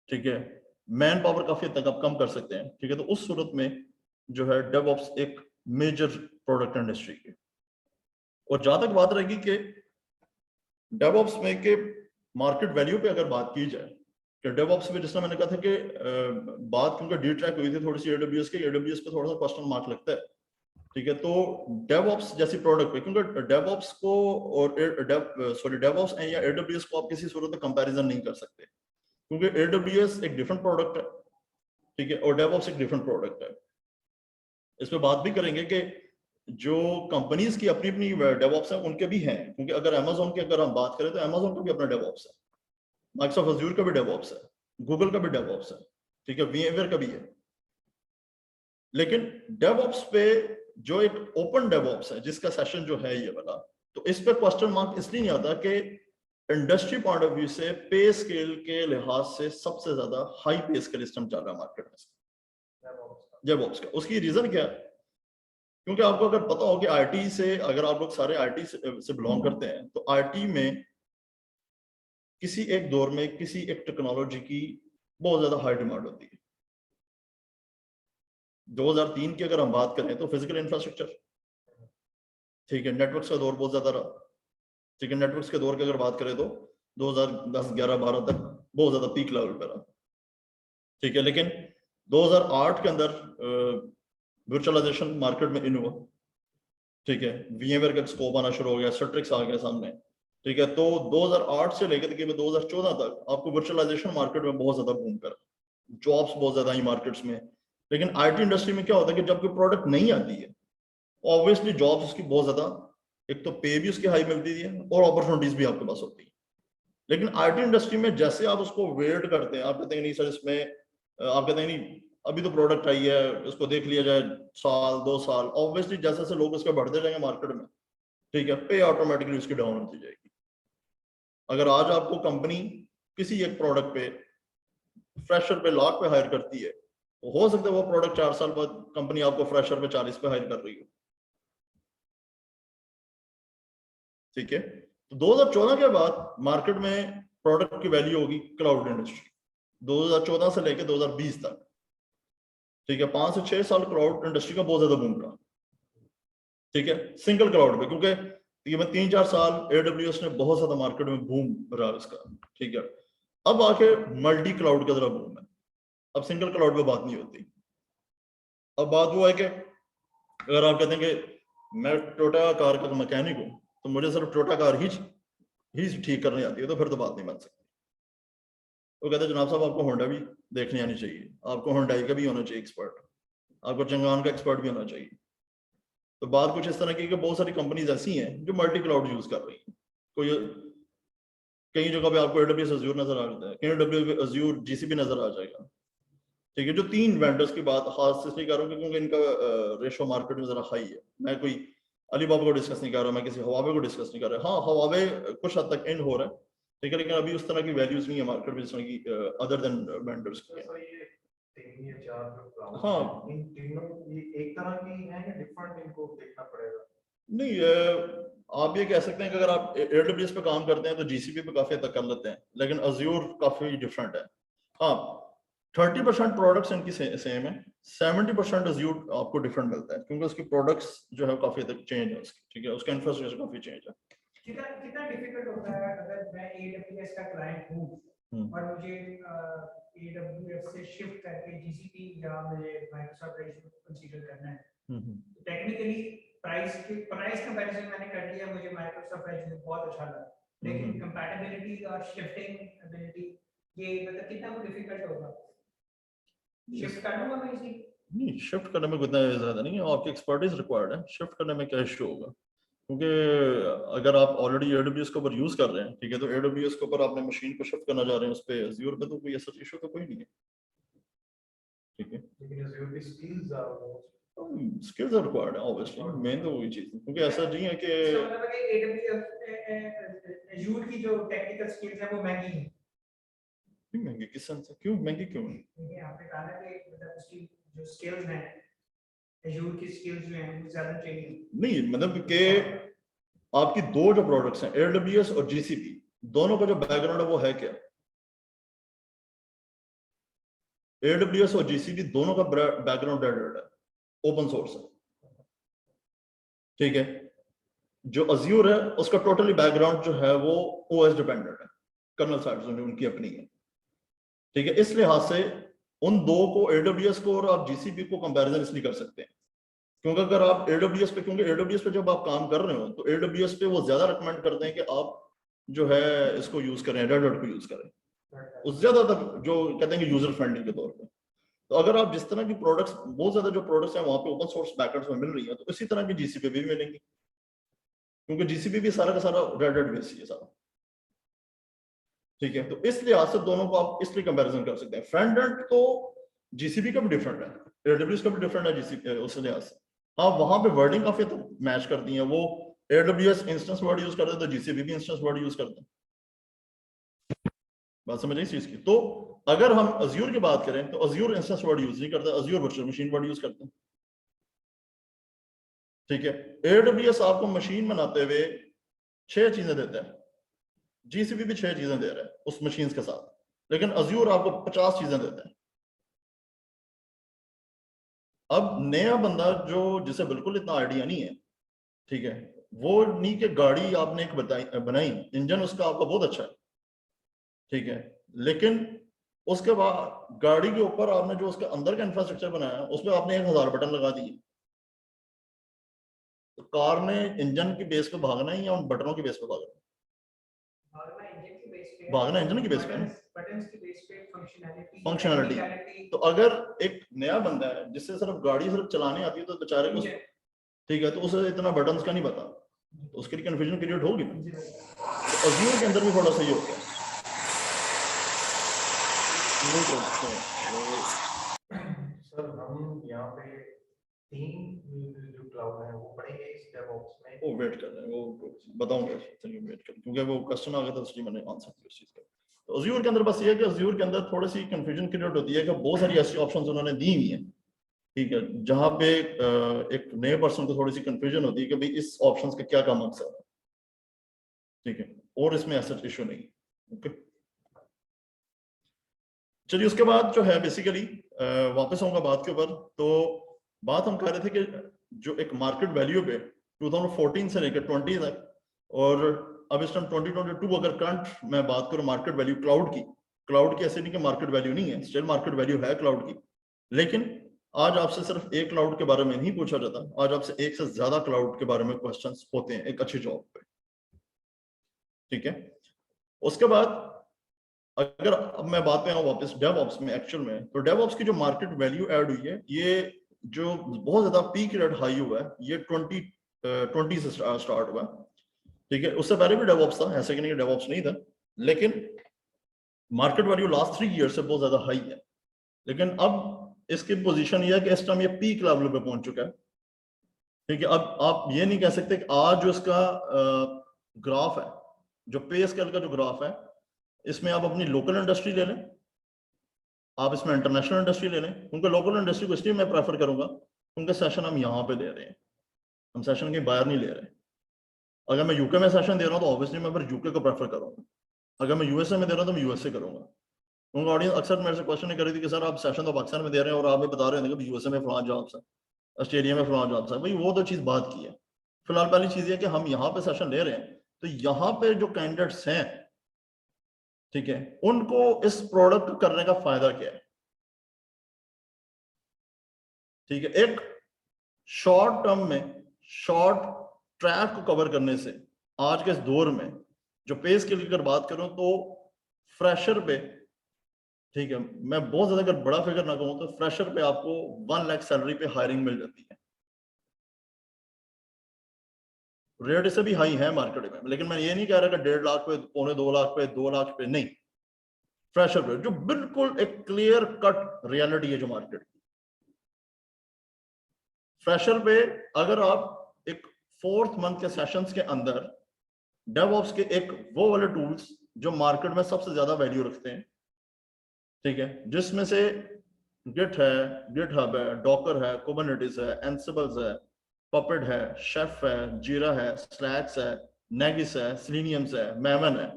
ठीक है, मैन पावर काफी हद तक आप कम कर सकते हैं, ठीक है। तो उस सूरत में जो है डेवऑप्स एक मेजर प्रोडक्ट इंडस्ट्री की, और जहां तक बात रहेगी कि डेवऑप्स में के मार्केट वैल्यू पे अगर बात की जाए कि डेवऑप्स में, जिसमें मैंने कहा था कि बात क्योंकि डी ट्रैक हुई थी थोड़ी सी AWS पे थोड़ा सा क्वेश्चन मार्क लगता है, ठीक है। तो डेवऑप्स जैसी प्रोडक्ट पे, क्योंकि डेवऑप्स को और डेवऑप्स या AWS को आप किसी सूरत में कंपैरिजन नहीं कर सकते, क्योंकि AWS एक डिफरेंट प्रोडक्ट है, ठीक है, और डेवऑप्स एक डिफरेंट प्रोडक्ट है। इस पे बात भी करेंगे कि जो कंपनीज की अपनी अपनी डेवऑप्स है उनके भी हैं, क्योंकि अगर अमेज़न की अगर हम बात करें तो अमेज़न का भी अपना डेवऑप्स है, माइक्रोसॉफ्ट अज़ूर का भी डेवऑप्स है, गूगल का भी डेवऑप्स है, ठीक है, VMware का भी है। लेकिन डेवऑप्स पे जो एक ओपन डेवऑप्स है जिसका सेशन जो है ये वाला, तो इस पे क्वेश्चन मार्क इसलिए नहीं आता कि इंडस्ट्री पॉइंट ऑफ व्यू से पे स्केल के लिहाज से सबसे ज्यादा हाई पे स्केल सिस्टम चल रहा है मार्केट में डेवऑप्स का। उसकी रीजन क्या है? क्योंकि आपको अगर पता हो कि IT से, अगर आप लोग सारे IT से बिलोंग करते हैं, तो IT में किसी एक दौर में किसी एक टेक्नोलॉजी की बहुत ज्यादा हाई डिमांड होती है। 2003 की अगर हम बात करें तो फिजिकल इंफ्रास्ट्रक्चर, ठीक है, नेटवर्क्स का दौर बहुत ज्यादा रहा, ठीक है। नेटवर्क्स के दौर की अगर बात करें तो 2010, 11, 12 तक बहुत ज्यादा पीक लेवल पर रहा, ठीक है। लेकिन 2008 के अंदर वर्चुअलाइजेशन मार्केट में इन हुआ, ठीक है, VMware का स्कोप आना शुरू हो गया, Citrix आ गया सामने, ठीक है। तो 2008 से लेकर तकरीबन 2014 तक आपको वर्चुअलाइजेशन मार्केट में बहुत ज्यादा बूम कर, जॉब्स बहुत ज्यादा आई मार्केट्स में। लेकिन IT इंडस्ट्री में क्या होता है कि जब कोई प्रोडक्ट नहीं आती है, ऑब्वियसली जॉब्स उसकी बहुत ज्यादा, एक तो पे भी उसकी हाई मिलती है और अपॉर्चुनिटीज भी आपके पास होती है। लेकिन IT इंडस्ट्री में जैसे आप उसको वेट करते हैं, आप कहते हैं नहीं सर इसमें, आप कहते हैं नहीं अभी तो प्रोडक्ट आई है, इसको देख लिया जाए साल 2 साल, ऑब्वियसली जैसे जैसे लोग उसके बढ़ते जाएंगे मार्केट में, ठीक है, पे ऑटोमेटिकली उसकी डाउन होती जाएगी। अगर आज आपको कंपनी किसी एक प्रोडक्ट पे फ्रेशर पे लाख पे हायर करती है, तो हो सकता है वो प्रोडक्ट 4 साल बाद कंपनी आपको फ्रेशर पे 40 पे हायर कर रही हो, ठीक है। तो 2014 के बाद मार्केट में प्रोडक्ट की वैल्यू होगी क्लाउड इंडस्ट्री, 2014 से लेकर 2020 तक, ठीक है, 5 से 6 साल क्लाउड इंडस्ट्री का बहुत ज्यादा बूम रहा, ठीक है, सिंगल क्लाउड पे, क्योंकि तकरीबन 3-4 साल AWS ने बहुत ज्यादा मार्केट में बूम रहा इसका, ठीक है। अब आके मल्टी क्लाउड का जरा बूम है, अब सिंगल क्लाउड पे बात नहीं होती। अब बात वो है कि अगर आप कहते हैं कि मैं टोयोटा कार का मैकेनिक हूं, तो मुझे सिर्फ टोयोटा कार ही ठीक करनी आती है, तो फिर तो बात नहीं बन सकती। वो कहते हैं जनाब साहब आपको होंडा भी देखनी आनी चाहिए, आपको होंडाई का भी होना चाहिए एक्सपर्ट, आपको चंगान का एक्सपर्ट भी होना चाहिए। तो बात कुछ इस तरह की कि बहुत सारी कंपनीज ऐसी हैं जो मल्टी क्लाउड यूज कर रही हैं। कोई कई जगह पे आपको AWS अज़ूर नजर आ जाता है, कहीं AWS अज़ूर GCP नजर आ जाएगा। ठीक है, जो 3 वेंडर्स की बात खास से इसलिए कर रहा हूँ क्योंकि इनका रेशो मार्केट में जरा हाई है। मैं कोई अलीबाबा को डिस्कस नहीं कर रहा, मैं किसी हवावे को डिस्कस नहीं कर रहा। हाँ, हवावे कुछ हद तक एंड हो रहा है, ठीक है, लेकिन अभी उस तरह की वैल्यूज नहीं है मार्केट में जिस तरह की अदर देन वेंडर्स की है। सर ये 3 या 4 जो क्लाउड हाँ। हैं, इन तीनों ये एक तरह की हैं या डिफरेंट इनको देखना पड़ेगा? नहीं, आप ये कह सकते हैं कि अगर आप AWS पे काम करते हैं तो GCP पे काफी हद तक कर लेते हैं, लेकिन अज़ूर काफी डिफरेंट है। हाँ, 30% प्रोडक्ट्स इनकी सेम है, 70% अज़ूर आपको डिफरेंट मिलता है क्योंकि उसकी प्रोडक्ट्स जो है काफी हद तक चेंज है उसकी, ठीक है, उसका इंफ्रास्ट्रक्चर काफी चेंज है। कितना कितना डिफिकल्ट होता है अगर मैं AWS का क्लाइंट हूँ और मुझे AWS से शिफ्ट करके GCP या मुझे Microsoft Azure कंसीडर करना है। टेक्निकली प्राइस कंपैरिजन मैंने कर लिया, मुझे Microsoft Azure बहुत अच्छा लगा, लेकिन कंपैटिबिलिटी और शिफ्टिंग एबिलिटी ये मतलब कितना डिफिकल्ट होगा? शिफ्ट कर लूंगा मैं इसी? नहीं, शिफ्ट करने में उतना ज्यादा नहीं है, आपकी एक्सपर्टीज रिक्वायर्ड है। शिफ्ट करने में क्या इशू होगा, क्योंकि अगर आप ऑलरेडी AWS के ऊपर यूज कर रहे हैं, ठीक है, तो AWS के ऊपर आपने मशीन को शिफ्ट करना चाह रहे हैं उस पे Azure पे, तो कोई ऐसा इशू तो कोई नहीं है, ठीक है। लेकिन Azure की स्किल्स स्किल्स आर रिक्वायर्ड है ऑब्वियसली, मेन तो वही चीज है, क्योंकि ऐसा नहीं है कि इसका मतलब है कि AWS Azure की जो टेक्निकल स्किल्स है वो महंगी है। क्यों महंगी, किस सेंस से, क्यों महंगी क्यों है? देखिए आपने कहा ना कि मतलब उसकी जो स्किल्स हैं, Azure की स्किल्स जो हैं वो ज्यादा चाहिए। नहीं, मतलब कि आपकी दो जो प्रोडक्ट्स हैं AWS और GCP, दोनों का जो बैकग्राउंड है वो है क्या? AWS और GCP दोनों का बैकग्राउंड डेडिकेटेड है, ओपन सोर्स है, ठीक है। जो Azure है उसका टोटली बैकग्राउंड जो है वो OS डिपेंडेंट है, कर्नल साइड जो उनकी अपनी है, ठीक है। इस लिहाज से उन दो को, AWS को और आप GCP को कंपैरिजन इसलिए कर सकते हैं क्योंकि अगर आप AWS पे, क्योंकि AWS पे जब आप काम कर रहे हो तो AWS पे वो ज्यादा रिकमेंड करते हैं कि आप जो है इसको यूज करें, Red Hat को यूज करें, उस ज्यादातर जो कहते हैं कि यूजर फ्रेंडली के तौर पे। तो अगर आप जिस तरह की प्रोडक्ट्स, बहुत ज्यादा जो प्रोडक्ट्स हैं वहां पे ओपन सोर्स बैकएंड्स में मिल रही है, तो इसी तरह की GCP भी मिलेंगी, क्योंकि GCP भी सारा का सारा Red Hat बेस है सारा, ठीक है। तो इस लिहाज से दोनों को आप इसलिए कंपैरिजन कर सकते हैं। फ्रंट एंड तो GCP का भी डिफरेंट है, AWS का भी डिफरेंट है GCP उस लिहाज से। हाँ, वहां पे वर्डिंग काफी तो मैच करती है, वो AWS इंस्टेंस वर्ड यूज करते हैं तो GCP भी इंस्टेंस वर्ड यूज करते हैं। बात समझ आई इस चीज की? तो अगर हम Azure की बात करें तो Azure इंस्टेंस वर्ड यूज नहीं करता, Azure virtual machine word use करते हैं, ठीक है। AWS आपको मशीन बनाते हुए 6 चीजें देता है, GCP भी 6 चीजें दे रहा है उस मशीन के साथ, लेकिन Azure आपको 50 चीजें देता है। अब नया बंदा जो जिसे बिल्कुल इतना आइडिया नहीं है, ठीक है, वो नहीं कि गाड़ी आपने एक बनाई, इंजन उसका आपका बहुत अच्छा है, ठीक है, लेकिन उसके बाद गाड़ी के ऊपर आपने जो उसके अंदर का इंफ्रास्ट्रक्चर बनाया उसमें आपने 1000 बटन लगा दिए, तो कार ने इंजन की बेस पे भागना है या उन बटनों की बेस पे भागना है? भागना इंजन की बेस पे है, बटन्स की बेस पे फंक्शनैलिटी। तो अगर एक नया बंदा है जिससे सिर्फ गाड़ी सिर्फ चलाने आती है तो बेचारे को, ठीक है, तो उसे इतना बटन्स का नहीं पता, तो उसके लिए कंफ्यूजन क्रिएट होगी। तो Azure के अंदर भी थोड़ा सही होता है। सर हम यहाँ पे 3 जो क्लाउड है वो पढ़ेंगे इस DevOps में। वो वेट कर रहे हैं, वो बताऊंगा, चलिए वेट कर, क्योंकि वो क्वेश्चन आ गया था इसलिए मैंने आंसर किया उस चीज का। तो Azure के अंदर बस ये है कि Azure के अंदर थोड़ी सी कंफ्यूजन क्रिएट होती है कि बहुत सारी ऐसी ऑप्शंस उन्होंने दी हुई हैं, ठीक है, जहां पे एक नए पर्सन को थोड़ी सी कंफ्यूजन होती है कि भाई इस ऑप्शंस का क्या काम मकसद है, ठीक है, और इसमें ऐसा इशू नहीं। ओके, चलिए उसके बाद जो है बेसिकली वापस आऊंगा बात के ऊपर। तो बात हम कर रहे थे कि जो एक मार्केट वैल्यू पे 2014 से लेकर 20 तक, और अब इस टाइम 2022 अगर करंट मैं बात करूं मार्केट वैल्यू क्लाउड की ऐसे नहीं कि मार्केट वैल्यू नहीं है, स्टिल मार्केट वैल्यू है क्लाउड की, लेकिन आज आपसे सिर्फ एक क्लाउड के बारे में नहीं पूछा जाता, आज आपसे एक से ज्यादा क्लाउड के बारे में क्वेश्चंस होते हैं एक अच्छी जॉब पे, ठीक है। उसके बाद अगर अब मैं बात पे आऊं वापस DevOps में, एक्चुअल में तो DevOps की जो मार्केट वैल्यू ऐड हुई है ये जो बहुत ज्यादा पीक रेट हाई हुआ है ये 2020 से स्टार्ट हुआ, ठीक है। उससे पहले भी डेवऑप्स था, ऐसे कि नहीं डेवऑप्स नहीं था, लेकिन मार्केट वैल्यू लास्ट 3 ईयर से बहुत ज्यादा हाई है। लेकिन अब इसकी पोजीशन ये है कि इस टाइम ये पीक लेवल पे पहुंच चुका है, ठीक है। अब आप ये नहीं कह सकते कि आज जो इसका ग्राफ है, जो पे स्केल का जो ग्राफ है, इसमें आप अपनी लोकल इंडस्ट्री ले लें, आप इसमें इंटरनेशनल इंडस्ट्री ले लें। उनके लोकल इंडस्ट्री को इसलिए मैं प्रेफर करूंगा, उनके सेशन हम यहाँ पे ले रहे हैं, हम सेशन कहीं बाहर नहीं ले रहे। अगर मैं यूके में सेशन दे रहा हूँ तो ऑब्वियसली मैं फिर यूके को प्रेफर करूंगा, अगर मैं यूएसए में दे रहा हूँ तो मैं यूएसए करूंगा। उनका ऑडियंस अक्सर मेरे से क्वेश्चन कर रही थी कि सर आप सेशन तो पाकिस्तान में दे रहे हैं और आप ये बता रहे हैं कि यूएसए में फलां जॉब्स है, ऑस्ट्रेलिया में फलां जॉब्स है। भाई वो तो चीज बात की है। फिलहाल पहली चीज है कि हम यहाँ पे सेशन ले रहे हैं, तो यहाँ पे जो कैंडिडेट्स हैं, ठीक है, उनको इस प्रोडक्ट करने का फायदा क्या है, ठीक है। एक शॉर्ट टर्म में शॉर्ट ट्रैक को कवर करने से आज के इस दौर में जो पे स्केल की अगर बात करूं तो फ्रेशर पे, ठीक है, मैं बहुत ज्यादा अगर बड़ा फिगर ना कहूं तो फ्रेशर पे आपको 1 लाख सैलरी पे हायरिंग मिल जाती है। रेट इससे भी हाई है मार्केट में, लेकिन मैं ये नहीं कह रहा कि 1.5 लाख पे, 2.25 लाख पे, 2 लाख पे, नहीं। फ्रेशर पे जो बिल्कुल एक क्लियर कट रियलिटी है जो मार्केट की, फ्रेशर पे अगर आप एक 4th मंथ के सेशंस के अंदर डेवऑप्स के एक वो वाले टूल्स जो मार्केट में सबसे ज्यादा वैल्यू रखते हैं, ठीक है, जिसमें से गिट है, गिटहब है, डॉकर है, कुबरनेटिस है, एंसिबल्स है, पपेट है, शेफ है, जीरा है, स्लैक्स है, नेगिस है, सेलेनियम्स है, मैवन है,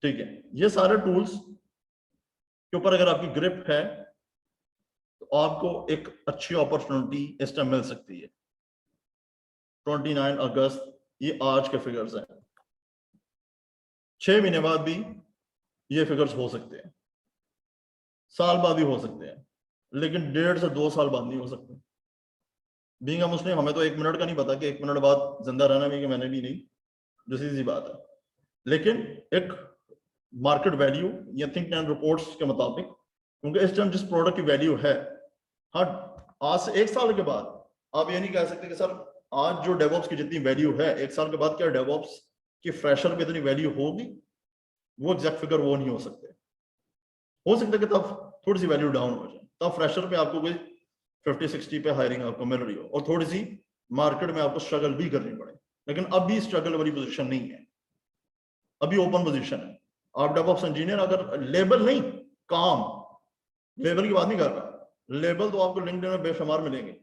ठीक है। ये सारे टूल्स के ऊपर अगर आपकी ग्रिप है तो आपको एक अच्छी अपॉर्चुनिटी इस टाइम मिल सकती है। 29 अगस्त ये आज के फिगर्स हैं, 6 महीने बाद भी ये फिगर्स हो सकते हैं, साल बाद भी हो सकते हैं, लेकिन 1.5 से 2 साल बाद नहीं हो सकते। बीइंग अ मुस्लिम हमें तो 1 मिनट का नहीं पता कि 1 मिनट बाद जिंदा रहना भी कि मैंने भी नहीं, जो सीधी बात है। लेकिन एक मार्केट वैल्यू या थिंक टैंक रिपोर्ट्स के मुताबिक, क्योंकि इस टाइम जिस प्रोडक्ट की वैल्यू है, हाँ, आज से 1 साल के बाद आप ये नहीं कह सकते कि सर आज जो डेवऑप्स की जितनी वैल्यू है 1 साल के बाद क्या डेवऑप्स की फ्रेशर पे इतनी वैल्यू होगी, वो एग्जैक्ट फिगर वो नहीं हो सकते। हो सकता है कि तब थोड़ी सी वैल्यू डाउन हो जाए, तब फ्रेशर पे आपको कोई 50-60 पे हायरिंग आपको मिल रही हो और थोड़ी सी मार्केट में आपको स्ट्रगल भी करनी पड़े, लेकिन अभी स्ट्रगल वाली पोजीशन नहीं है, अभी ओपन पोजीशन है। आप डेवऑप्स इंजीनियर अगर लेबल नहीं, काम, लेबल की बात नहीं कर रहा, लेबल तो आपको लिंक्डइन में बेशुमार मिलेंगे।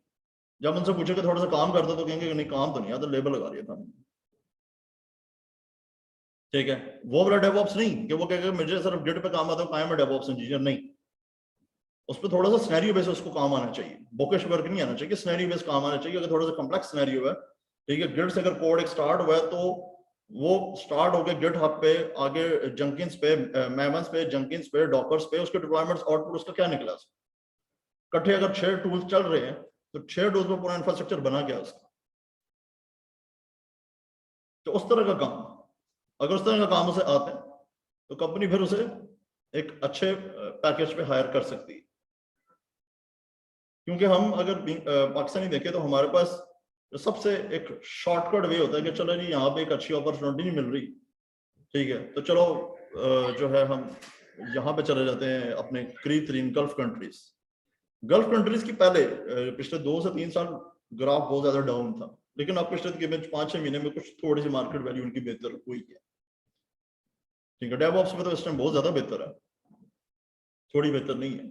जब उनसे पूछे कि थोड़ा सा काम करता तो कहेंगे कि नहीं काम तो नहीं आता, लेबल लगा दिया था, ठीक है। वो वाला डेवऑप्स नहीं कि वो कहेगा मुझे सिर्फ गिट पे काम आता है, मैं डेवऑप्स इंजीनियर नहीं। उस पर थोड़ा सा सिनेरियो बेस उसको काम आना चाहिए, बुकिश वर्क नहीं आना चाहिए, सिनेरियो बेस काम आना चाहिए। अगर थोड़ा सा कॉम्प्लेक्स सिनेरियो है, ठीक है, गिट से अगर कोड एक स्टार्ट हुआ है तो वो स्टार्ट हो गया गिट हब पे, आगे जंकिंस पे, मैमन्स पे, जंकिंस पे, डॉकर्स पे, उसके डिप्लॉयमेंट्स आउटपुट उसका क्या निकला, इकट्ठे अगर 6 टूल्स चल रहे हैं तो 6 टूल्स में पूरा इंफ्रास्ट्रक्चर बना गया उसका। तो उस तरह का काम, अगर उस तरह का काम उसे आता है तो कंपनी फिर उसे एक अच्छे पैकेज पे हायर कर सकती है। क्योंकि हम अगर पाकिस्तानी देखें तो हमारे पास सबसे एक शॉर्टकट वे होता है कि चलो जी यहाँ पे एक अच्छी अपॉर्चुनिटी नहीं मिल रही, ठीक है, तो चलो जो है हम यहाँ पे चले जाते हैं अपने करीब तरीन गल्फ कंट्रीज। गल्फ कंट्रीज की पहले पिछले 2 से 3 साल ग्राफ बहुत ज्यादा डाउन था, लेकिन अब पिछले 5-6 महीने में कुछ थोड़ी सी मार्केट वैल्यू उनकी बेहतर हुई है, ठीक है। डेवऑप्स में तो इस टाइम बहुत ज्यादा बेहतर है, थोड़ी बेहतर नहीं है।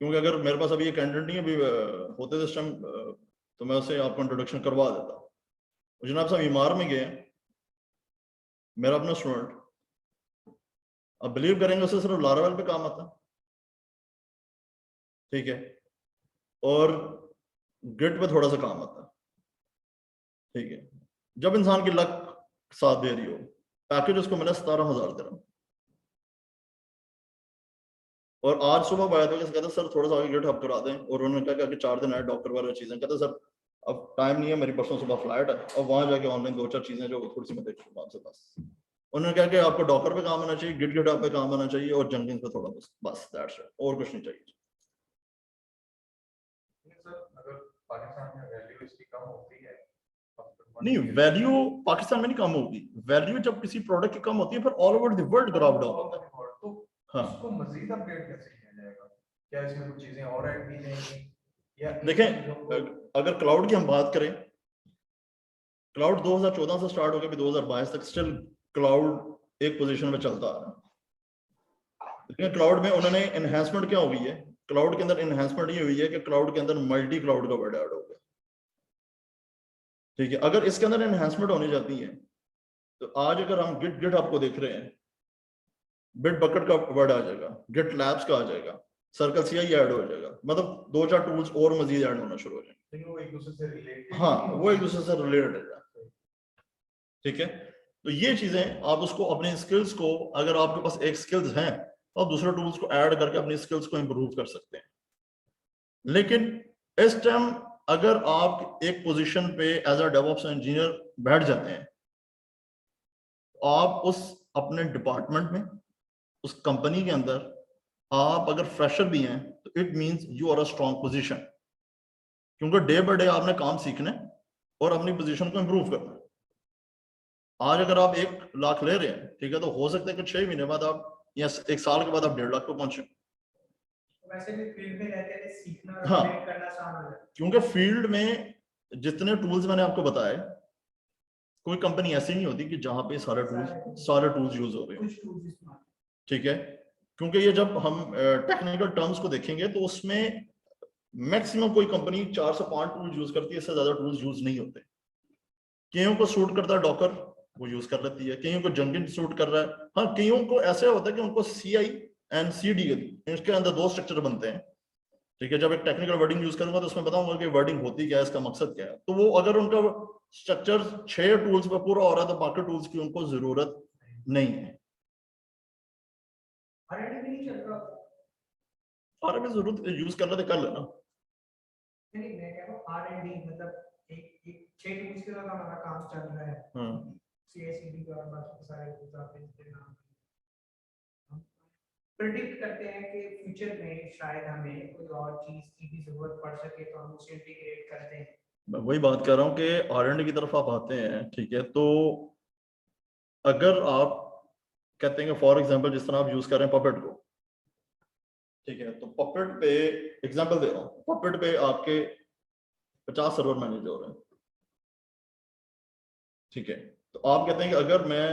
क्योंकि अगर मेरे पास अभी ये कैंडिडेट नहीं अभी होते तो इस टाइम तो मैं उसे आपको इंट्रोडक्शन करवा देता। जनाब साहब ईमार में गए, मेरा अपना स्टूडेंट, अब बिलीव करेंगे उसे सिर्फ लारावेल पे काम आता, ठीक है, और गिट पे थोड़ा सा काम आता, ठीक है। जब इंसान की लक साथ दे रही हो, पैकेज उसको मिला 17,000 दिरहम, और आज सुबह बात हुई, कहते सर थोड़ा सा आगे गिट हब करा दें, और उन्होंने कहा कि 4 दिन आए डॉक्टर वाला चीजें, कहते सर अब टाइम नहीं है, मेरी परसों सुबह फ्लाइट है, और वहां जाके ऑनलाइन 2-4 चीजें जो थोड़ी सी मैं देख चुका आपसे, बस। उन्होंने कहा कि आपको डॉक्टर पे काम आना चाहिए, गिट हब पे काम आना चाहिए, और जंकिंस पे थोड़ा बस दैट्स इट, और कुछ नहीं चाहिए। पाकिस्तान में वैल्यू इसकी कम होती है? नहीं, वैल्यू पाकिस्तान में नहीं कम होगी। वैल्यू जब किसी प्रोडक्ट की कम होती है फिर all over the world graph down होता है। तो हाँ, उसको मजीद अपडेट कैसे किया जाएगा? क्या इसमें कुछ चीजें और ऐड की जाएंगी या देखें अगर क्लाउड की हम बात करें, क्लाउड 2014 से स्टार्ट होकर भी 2022 तक स्टिल क्लाउड एक पोजीशन में चलता आ रहा है। लेकिन क्लाउड में उन्होंने एनहांसमेंट क्या हुई है, क्लाउड के अंदर एनहांसमेंट ये हुई है कि क्लाउड के अंदर मल्टी क्लाउड का वर्ड ऐड हो गया। ठीक है, अगर इसके अंदर एनहांसमेंट होनी जाती है तो आज अगर हम गिट हब को देख रहे हैं, बिट बकेट का वर्ड आ जाएगा, गिट लैब्स का आ जाएगा, सर्कल सीआई ऐड हो जाएगा, मतलब 2-4 टूल्स और मजीद ऐड होना शुरू हो जाएंगे। लेकिन वो एक दूसरे से रिलेटेड, हाँ, वो एक दूसरे से रिलेटेड है। ठीक है, तो ये चीजें आप उसको अपने स्किल्स को, अगर आपके पास एक स्किल्स हैं तो आप दूसरे टूल्स को ऐड करके अपनी स्किल्स को इंप्रूव कर सकते हैं। लेकिन इस टाइम अगर आप एक पोजीशन पे एज अ डेवऑप्स इंजीनियर बैठ जाते हैं, आप उस अपने डिपार्टमेंट में, उस कंपनी के अंदर आप अगर फ्रेशर भी हैं तो it means you are a strong position, क्योंकि डे बाय डे आपने काम सीखना है और अपनी पोजीशन को इंप्रूव करना है। आज अगर आप 1 लाख ले रहे हैं, ठीक है, तो हो सकता है कि 6 महीने बाद आप या 1 साल के बाद आप 1.5 लाख पे पहुंचे। वैसे भी फील्ड में रहते थे, सीखना और हाँ, अपडेट करना आसान हो जाता है। क्योंकि फील्ड में जितने टूल्स मैंने आपको बताए, कोई कंपनी ऐसी नहीं होती कि जहां पे सारे टूल्स यूज हो रहे हैं। कुछ टूल्स इस्तेमाल। ठीक है, क्योंकि ये जब हम टेक्निकल टर्म्स को देखेंगे तो उसमें मैक्सिमम कोई कंपनी 4 से 5 टूल यूज करती है, इससे ज्यादा टूल्स यूज नहीं होते। कईयों को सूट करता है डॉकर, वो यूज कर लेती है, कईयों को जंकिन सूट कर रहा है। हाँ, कईयों को ऐसा होता है कि उनको CI एंड CD इसके अंदर 2 स्ट्रक्चर बनते हैं। ठीक है, जब एक टेक्निकल वर्डिंग यूज करूंगा तो उसमें बताऊंगा कि वर्डिंग होती क्या है, इसका मकसद क्या है। तो वो अगर उनका स्ट्रक्चर 6 टूल्स पे पूरा हो रहा है तो बाकी टूल्स की उनको जरूरत नहीं है। R&D भी नहीं चल रहा। सारे में जरूरत यूज कर लेते कर लेना। नहीं, मैं कह रहा हूँ R&D मतलब एक 6 टूल्स के साथ हमारा काम चल रहा है। CI/CD का और बाकी सारे टूल्स आप इसके नाम प्रेडिक्ट करते हैं कि फ्यूचर में शायद हमें कोई और चीज की भी जरूरत पड़ सके तो हम उसे इंटीग्रेट करते हैं। मैं वही बात कर रहा हूँ कि R&D की तरफ आप आते हैं। ठीक है, तो अगर आप कहते हैं कि फॉर एग्जांपल जिस तरह आप यूज कर रहे हैं पपेट को, ठीक है, तो पपेट पे एग्जांपल दे रहा हूँ, पपेट पे आपके 50 सर्वर मैनेज हो रहे हैं। ठीक है, तो आप कहते हैं कि अगर मैं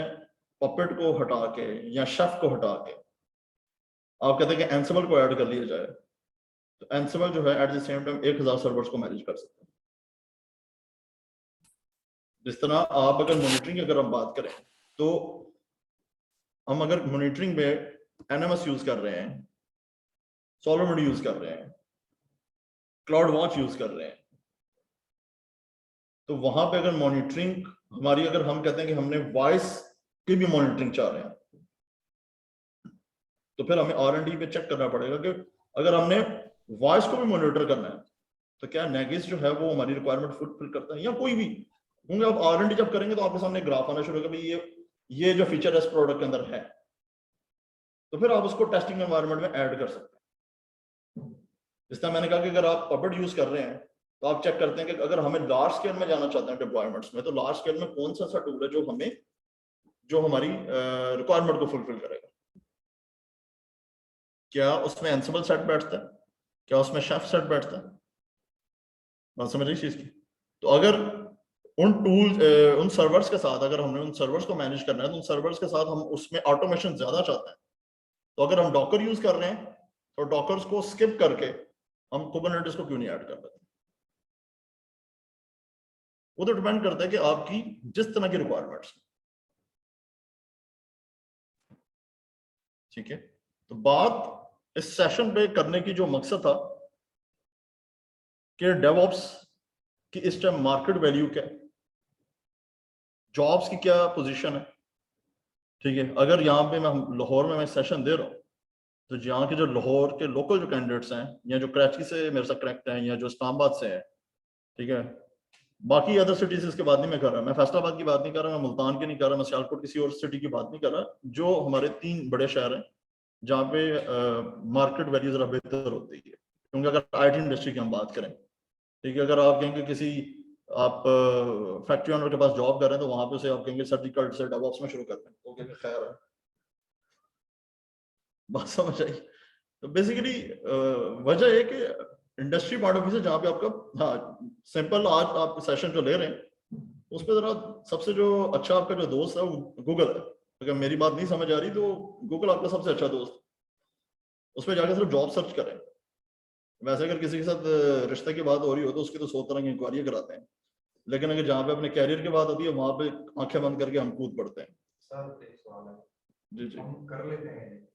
पपेट को हटा के या शेफ को हटा के आप कहते हैं कि एंसिबल को ऐड कर लिया जाए, तो एंसिबल जो है at the same time 1000 servers को मैनेज कर सकते हैं। जिस तरह आप अगर मॉनिटरिंग अगर हम बात करें तो हम अगर मॉनिटरिंग में NMS यूज कर रहे हैं, सोलोमोड यूज कर रहे हैं, क्लाउड वॉच यूज कर रहे हैं, तो वहां पे अगर मॉनिटरिंग हमारी, अगर हम कहते हैं कि हमने वॉइस की भी मॉनिटरिंग चाह रहे हैं, तो फिर हमें R&D पे चेक करना पड़ेगा कि अगर हमने वॉइस को भी मॉनिटर करना है तो क्या नेगिस जो है वो हमारी रिक्वायरमेंट फुलफिल करता है या कोई भी होंगे। आप R&D जब करेंगे तो आपके सामने ग्राफ आना शुरू होगा, भाई ये जो फीचर इस प्रोडक्ट के अंदर है, तो फिर आप उसको टेस्टिंग एनवायरनमेंट में ऐड कर सकते हैं। जिस तरह मैंने कहा कि अगर आप पपेट यूज कर रहे हैं तो आप चेक करते हैं कि अगर हमें लार्ज स्केल में जाना चाहते हैं डिप्लॉयमेंट्स में, तो लार्ज स्केल में कौन सा टूल है जो हमारी रिक्वायरमेंट को फुलफिल करेगा। क्या उसमें एंसिबल सेट बैठता है, क्या उसमें शेफ सेट बैठता है, बात समझ रही चीज की। तो अगर उन टूल्स उन सर्वर्स के साथ अगर हमने उन सर्वर्स को मैनेज करना है तो उन सर्वर्स के साथ हम उसमें ऑटोमेशन ज्यादा चाहते हैं, तो अगर हम डॉकर यूज कर रहे हैं तो डॉकर्स को स्किप करके हम कुबरनेटिस को क्यों नहीं ऐड कर लेते। वो तो डिपेंड करता है कि आपकी जिस तरह की रिक्वायरमेंट्स। ठीक है, तो बात इस सेशन पे करने की जो मकसद था कि डेवऑप्स की इस टाइम मार्केट वैल्यू क्या है, जॉब्स की क्या पोजीशन है। ठीक है, अगर यहाँ पे मैं लाहौर में मैं सेशन दे रहा हूँ तो यहाँ के जो लाहौर के लोकल जो कैंडिडेट्स हैं या जो कराची से मेरे साथ कनेक्ट हैं या जो इस्लामाबाद से हैं, ठीक है, बाकी अदर सिटीज इसके बात नहीं मैं कर रहा, मैं फैसलाबाद की बात नहीं कर रहा, मैं मुल्तान की नहीं कर रहा, मैं सियालकोट किसी और सिटी की बात नहीं कर रहा, जो हमारे 3 बड़े शहर हैं जहाँ पे मार्केट वैल्यू जरा बेहतर होती है। क्योंकि अगर IT इंडस्ट्री की हम बात करें ठीक है, अगर आप कहेंगे किसी आप फैक्ट्री ओनर के पास जॉब कर रहे हैं तो वहां पे उसे आप कहेंगे सर्जिकल से डेवऑप्स में शुरू कर दें, वो कहेंगे खैर है। बात समझ आई? तो बेसिकली वजह है कि इंडस्ट्री पॉइंट ऑफ व्यू से जहाँ पे आपका, हाँ सिंपल आज आप सेशन जो ले रहे हैं उस पर जरा सबसे जो अच्छा आपका जो दोस्त है वो गूगल है। अगर मेरी बात नहीं समझ आ रही तो गूगल आपका सबसे अच्छा दोस्त, उस पर जाकर सिर्फ जॉब सर्च करें। वैसे अगर किसी के साथ रिश्ते की बात हो रही हो तो उसकी तो 100 तरह की इंक्वायरी कराते हैं, लेकिन अगर जहाँ पे अपने कैरियर की बात होती है वहां पे आंखें बंद करके हम कूद पड़ते हैं। सर एक सवाल है, जी जी, हम कर लेते हैं,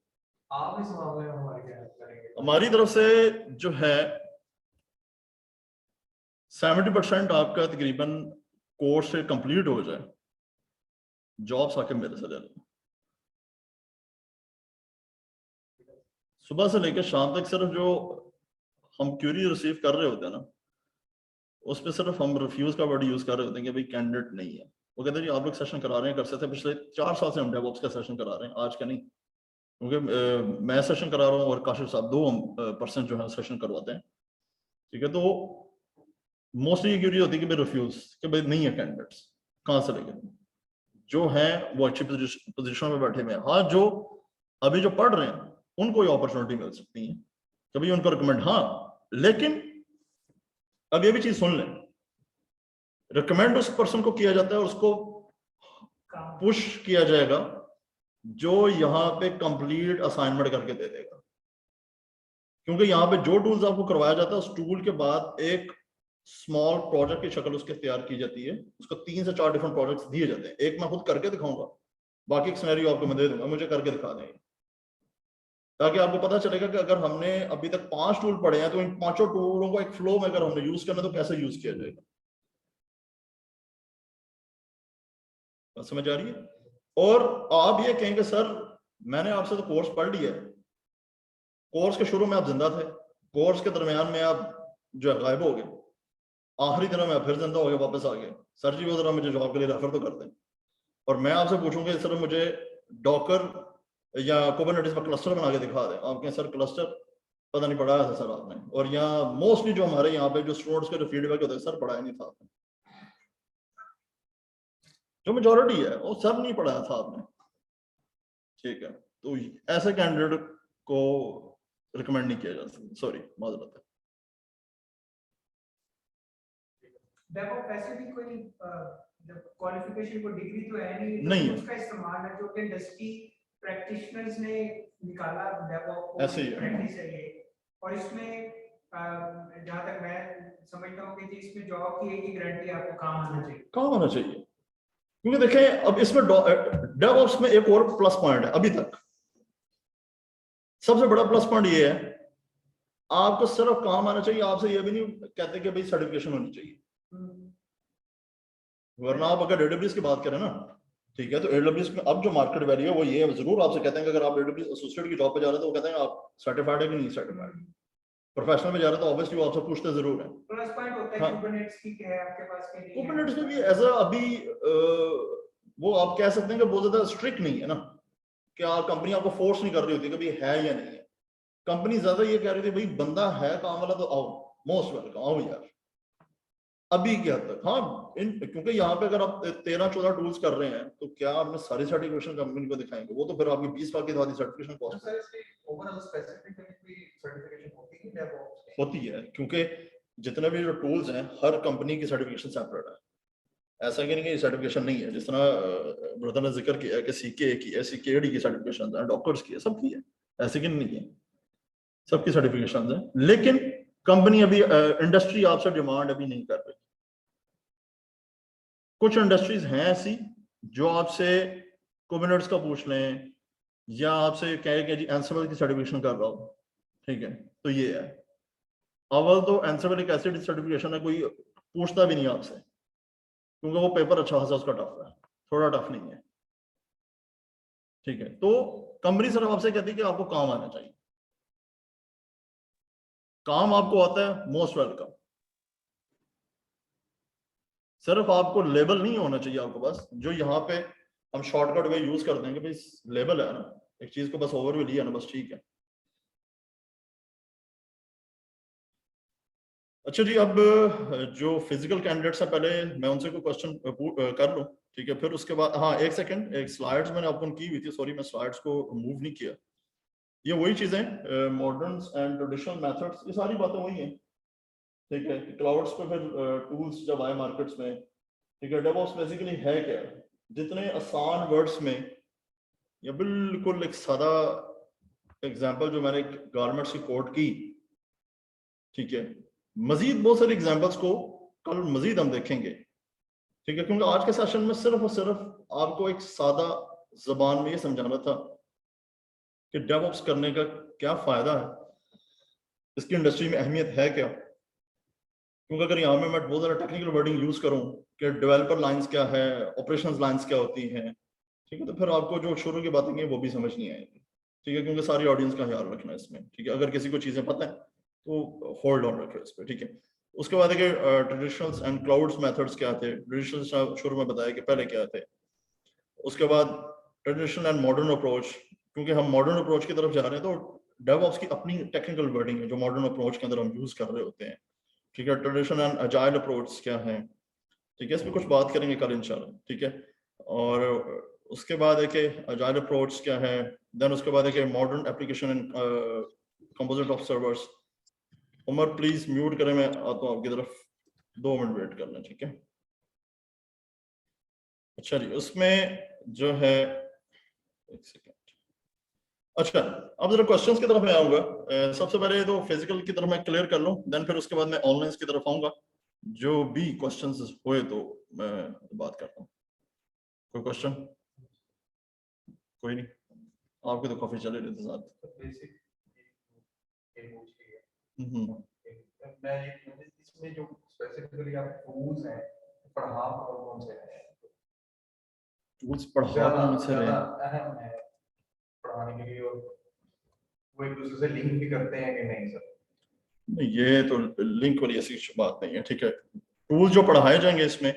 आप इस मामले में हमारी क्या हेल्प करेंगे? हमारी तरफ से जो है 70% आपका तकरीबन कोर्स से कंप्लीट हो जाए, जॉब्स आके मेरे से ले लें। सुबह से लेकर शाम तक सिर्फ जो हम क्यूरी रिसीव कर रहे होते हैं ना, उस पर सिर्फ हम रिफ्यूज का वर्ड यूज कर रहे होते हैं कि भाई कैंडिडेट नहीं है। वो कहते हैं जी आप लोग सेशन करा रहे हैं, कर सकते हैं, पिछले 4 साल से हम डेवऑप्स का सेशन करा रहे हैं, आज का नहीं। क्योंकि मैं सेशन करा रहा हूँ और काशिफ साहब 2% जो है सेशन करवाते हैं। ठीक है, तो मोस्टली ये क्यूरी होती है कि भाई रिफ्यूज, कि भाई नहीं है कैंडिडेट्स, कहाँ से लेंगे? जो है वो अच्छी पोजीशन में बैठे हुए हैं। हाँ, जो अभी जो पढ़ रहे हैं उनको ये अपॉर्चुनिटी मिल सकती है कभी उनको रिकमेंड, हाँ, लेकिन अब ये भी चीज सुन लें, रिकमेंड उस पर्सन को किया जाता है और उसको पुश किया जाएगा जो यहाँ पे कंप्लीट असाइनमेंट करके दे देगा। क्योंकि यहाँ पे जो टूल्स आपको करवाया जाता है उस टूल के बाद एक स्मॉल प्रोजेक्ट की शक्ल उसके तैयार की जाती है, उसको 3 से 4 डिफरेंट प्रोजेक्ट्स दिए जाते हैं। एक मैं खुद करके दिखाऊंगा, बाकी एक सिनेरियो आपको मैं दे दूंगा, मुझे करके दिखा देंगे, ताकि आपको पता चलेगा कि अगर हमने अभी तक 5 टूल पढ़े हैं तो इन 5 टूलों को एक फ्लो में अगर हमने यूज करना तो कैसे यूज किया जाएगा। बात समझ आ रही है? और आप ये कहेंगे सर मैंने आपसे तो कोर्स पढ़ लिया है, कोर्स के शुरू में आप जिंदा थे, कोर्स के दरमियान में आप जो है गायब हो गए, आखिरी दिनों में आप फिर जिंदा हो गए, वापस आ गए, सर जी वो जरा मुझे जॉब के लिए रेफर तो कर दें। और मैं आपसे पूछूंगा सर मुझे डॉकर या कुबरनेटिस पर क्लस्टर बना के दिखा दें, आप कहें सर क्लस्टर पता नहीं पढ़ाया था सर आपने। और यहाँ मोस्टली जो हमारे यहाँ पे जो स्टूडेंट्स का जो फीडबैक होता है सर पढ़ाया नहीं था आपने, जो मेजोरिटी है वो सब नहीं पढ़ाया था आपने। ठीक है, तो ऐसे कैंडिडेट को रिकमेंड नहीं किया जा सकता, सॉरी माजरत है। देखो वैसे भी कोई क्वालिफिकेशन को डिग्री तो है नहीं है। उसका इस्तेमाल है जो कि इंडस्ट्री प्रैक्टिशनर्स ने निकाला, डेवऑप्स ऐसे ही है। प्रैक्टिस है ये। और इसमें जहाँ तक मैं समझता हूँ कि इसमें जॉब की एक ही गारंटी आपको काम आना चाहिए, काम होना चाहिए। क्योंकि देखें अब इसमें डेवऑप्स में एक और प्लस पॉइंट है, अभी तक सबसे बड़ा प्लस पॉइंट ये है आपको सिर्फ काम आना चाहिए, आपसे ये भी नहीं कहते कि भाई सर्टिफिकेशन होनी चाहिए। वरना आप अगर एडब्ल्यूएस की बात करें ना, ठीक है, तो एडब्ल्यूएस में अब जो मार्केट वैल्यू है वो ये है, जरूर आपसे कहते हैं कि अगर आप एडब्ल्यूएस एसोसिएट की जॉब पे जा रहे हैं तो वो कहते हैं आप सर्टिफाइड है कि नहीं सर्टिफाइड। प्रोफेशनल में जा रहे हैं तो ऑब्वियसली वो आपसे पूछते जरूर है। प्लस पॉइंट होता है हाँ। कुबरनेटिस की है आपके पास के लिए, कुबरनेटिस में भी एज अभी वो आप कह सकते हैं कि बहुत ज्यादा स्ट्रिक्ट नहीं है ना, कि कंपनी आपको फोर्स नहीं कर रही होती कि भाई है या नहीं है। कंपनी ज्यादा ये कह रही थी भाई बंदा है काम वाला तो आओ, मोस्ट वेलकम, आओ यार। अभी की हद तक हाँ, क्योंकि यहाँ पे अगर आप 13-14 टूल्स कर रहे हैं तो क्या आपने सारी सर्टिफिकेशन कंपनी को दिखाएंगे, वो तो फिर आपकी 20 लाख की आधी सर्टिफिकेशन कॉस्ट सर इसकी ओवरऑल स्पेसिफिकली सर्टिफिकेशन होती है डेवऑप्स होती है। क्योंकि जितने भी जो टूल्स हैं हर कंपनी की सर्टिफिकेशन सेपरेट है, ऐसा कि नहीं कि सर्टिफिकेशन नहीं है। जिस तरह ब्रदर ने जिक्र किया कि सीके की है, सीकेडी की सर्टिफिकेशन है, डॉक्टर्स की है, सबकी है, ऐसे कि नहीं है, सबकी सर्टिफिकेशन है। लेकिन कंपनी अभी इंडस्ट्री आपसे डिमांड अभी नहीं कर रही। कुछ इंडस्ट्रीज हैं ऐसी जो आपसे कुबरनेटिस का पूछ लें या आपसे कहे कि जी एंसिबल की सर्टिफिकेशन कर रहा हो, ठीक है, तो ये है। अव्वल तो एंसिबल एक ऐसी सर्टिफिकेशन है कोई पूछता भी नहीं आपसे, क्योंकि वो पेपर अच्छा खासा उसका टफ है, थोड़ा टफ नहीं है। ठीक है, तो कंपनी सिर्फ आपसे कहती है कि आपको काम आना चाहिए, काम आपको आता है, मोस्ट वेलकम। सिर्फ आपको लेबल नहीं होना चाहिए आपको बस, जो यहाँ पे हम शॉर्टकट वे यूज कर देंगे, भाई लेबल है ना, एक चीज को बस ओवरव्यू लिया ना, बस ठीक है। अच्छा जी, अब जो फिजिकल कैंडिडेट्स हैं पहले मैं उनसे कोई क्वेश्चन कर लूं, ठीक है, फिर उसके बाद हाँ एक सेकंड, एक स्लाइड्स मैंने ओपन की हुई थी, सॉरी मैं स्लाइड्स को मूव नहीं किया। ये वही चीजें मॉडर्न एंड ट्रेडिशनल मेथड्स, ये सारी बातें वही हैं, ठीक है। क्लाउड्स पे फिर टूल्स जब आए मार्केट्स में, ठीक है, डेवऑप्स बेसिकली है क्या, जितने आसान वर्ड्स में या बिल्कुल एक सादा एग्जांपल जो मैंने गारमेंट्स की कोट की, ठीक है, मजीद बहुत सारी एग्जांपल्स को कल मजीद हम देखेंगे, ठीक है, क्योंकि आज के सेशन में सिर्फ और सिर्फ आपको एक सादा जबान में ये समझाना था कि डेवऑप्स करने का क्या फायदा है, इसकी इंडस्ट्री में अहमियत है क्या। क्योंकि अगर यहाँ में मैं बहुत ज़्यादा टेक्निकल वर्डिंग यूज करूँ कि डेवलपर लाइंस क्या है, ऑपरेशंस लाइंस क्या होती हैं, ठीक है, तो फिर आपको जो शुरू की बातें की वो भी समझ नहीं आएगी, ठीक है, क्योंकि सारी ऑडियंस का ख्याल रखना है इसमें, ठीक है। अगर किसी को चीज़ें पता है तो होल्ड ऑन रखो इस पर, ठीक है। उसके बाद है ट्रेडिशनल्स एंड क्लाउड्स मेथड्स क्या थे, ट्रेडिशनल्स शुरू में बताया कि पहले क्या थे। उसके बाद ट्रेडिशनल एंड मॉडर्न अप्रोच, क्योंकि हम मॉडर्न अप्रोच की तरफ जा रहे हैं तो डेवऑप्स की अपनी टेक्निकल वर्डिंग है जो मॉडर्न अप्रोच के अंदर हम यूज कर रहे होते हैं, ठीक है। ट्रेडिशनल एंड अजाइल अप्रोच क्या है, ठीक है, इस पर कुछ बात करेंगे कल इंशाल्लाह, ठीक है। और उसके बाद है कि अजाइल अप्रोच क्या है, देन उसके बाद है कि modern application and composite of servers. Umar please mute करें, मैं आता हूँ आपकी तरफ, 2 मिनट वेट करना, ठीक है। अच्छा जी, उसमें जो है एक सेकेंड, अच्छा अब जरा क्वेश्चंस की तरफ मैं आऊंगा। सबसे पहले तो फिजिकल की तरफ मैं क्लियर कर लूं, देन फिर उसके बाद मैं ऑनलाइन की तरफ आऊंगा, जो भी क्वेश्चंस हुए तो मैं बात करता हूं। कोई क्वेश्चन? कोई नहीं, आपके तो काफी चले रहते साथ। बेसिक ये पूछ लिया। हम्म, मैं इसमें जो स्पेसिफिकली आप टूल्स हैं पढ़ा कौन से हैं टूल्स पढ़ा ज्यादा कौन से रहे ज्यादा हैं? अहम है पढ़ाने के लिए, और वो एक दूसरे से लिंक भी करते हैं कि नहीं सर? नहीं, ये तो लिंक वाली ऐसी बात नहीं है, ठीक है। टूल जो पढ़ाए जाएंगे इसमें,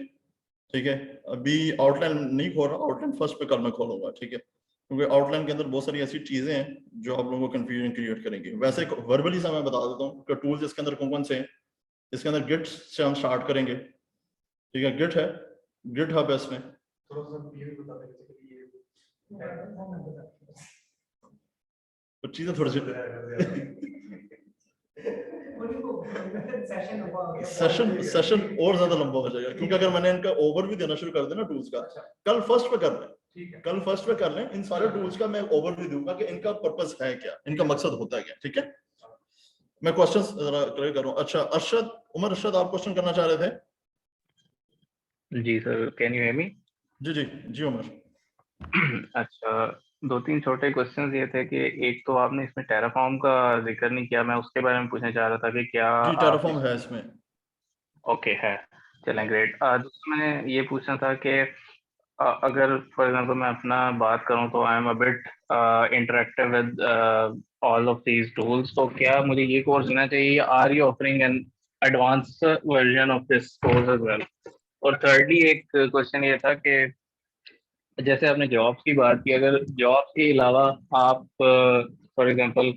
ठीक है, अभी आउटलाइन नहीं खोल रहा, आउटलाइन फर्स्ट पे कल मैं खोलूंगा, ठीक है, क्योंकि आउटलाइन के अंदर बहुत सारी ऐसी चीजें हैं जो आप लोगों को कंफ्यूजन क्रिएट करेंगी। वैसे वर्बली सा मैं बता देता हूँ कि टूल्स इसके अंदर कौन कौन से हैं। इसके अंदर गिट से हम स्टार्ट करेंगे, ठीक है, गिट है, गिट हब है इसमें। थोड़ा सा ये भी बता दें कि ये कुछ चीजें थोड़ी सी सेशन और ज्यादा लंबा हो जाएगा, क्योंकि अगर मैंने इनका ओवरव्यू देना शुरू कर दिया ना टूल्स का, कल फर्स्ट पे कर लें, ठीक है, कल फर्स्ट पे कर लें, इन सारे टूल्स का मैं ओवरव्यू दूंगा कि इनका पर्पस है क्या, इनका मकसद होता है क्या, ठीक है। मैं क्वेश्चंस जरा क्लियर करूं। अच्छा अरशद, उमर अरशद, आप क्वेश्चन करना चाह रहे थे? जी sir, can you hear me? जी जी जी उमर। अच्छा, 2-3 छोटे क्वेश्चंस ये थे कि एक तो आपने इसमें टेराफॉर्म का जिक्र नहीं किया, मैं उसके बारे में पूछना चाह रहा था कि क्या जी आप टेराफॉर्म है इसमें। ओके है, चलें ग्रेट। दूसरा मैंने ये पूछना था कि अगर फॉर एग्जांपल मैं अपना बात करूं तो I am a bit interactive with all of these tools, तो क्या मुझे ये कोर्स लेना चाहिए, are you offering an advance version of this course as well? और थर्डली एक क्वेश्चन ये था कि जैसे आपने जॉब्स की बात की, अगर जॉब्स के अलावा आप फॉर एग्जांपल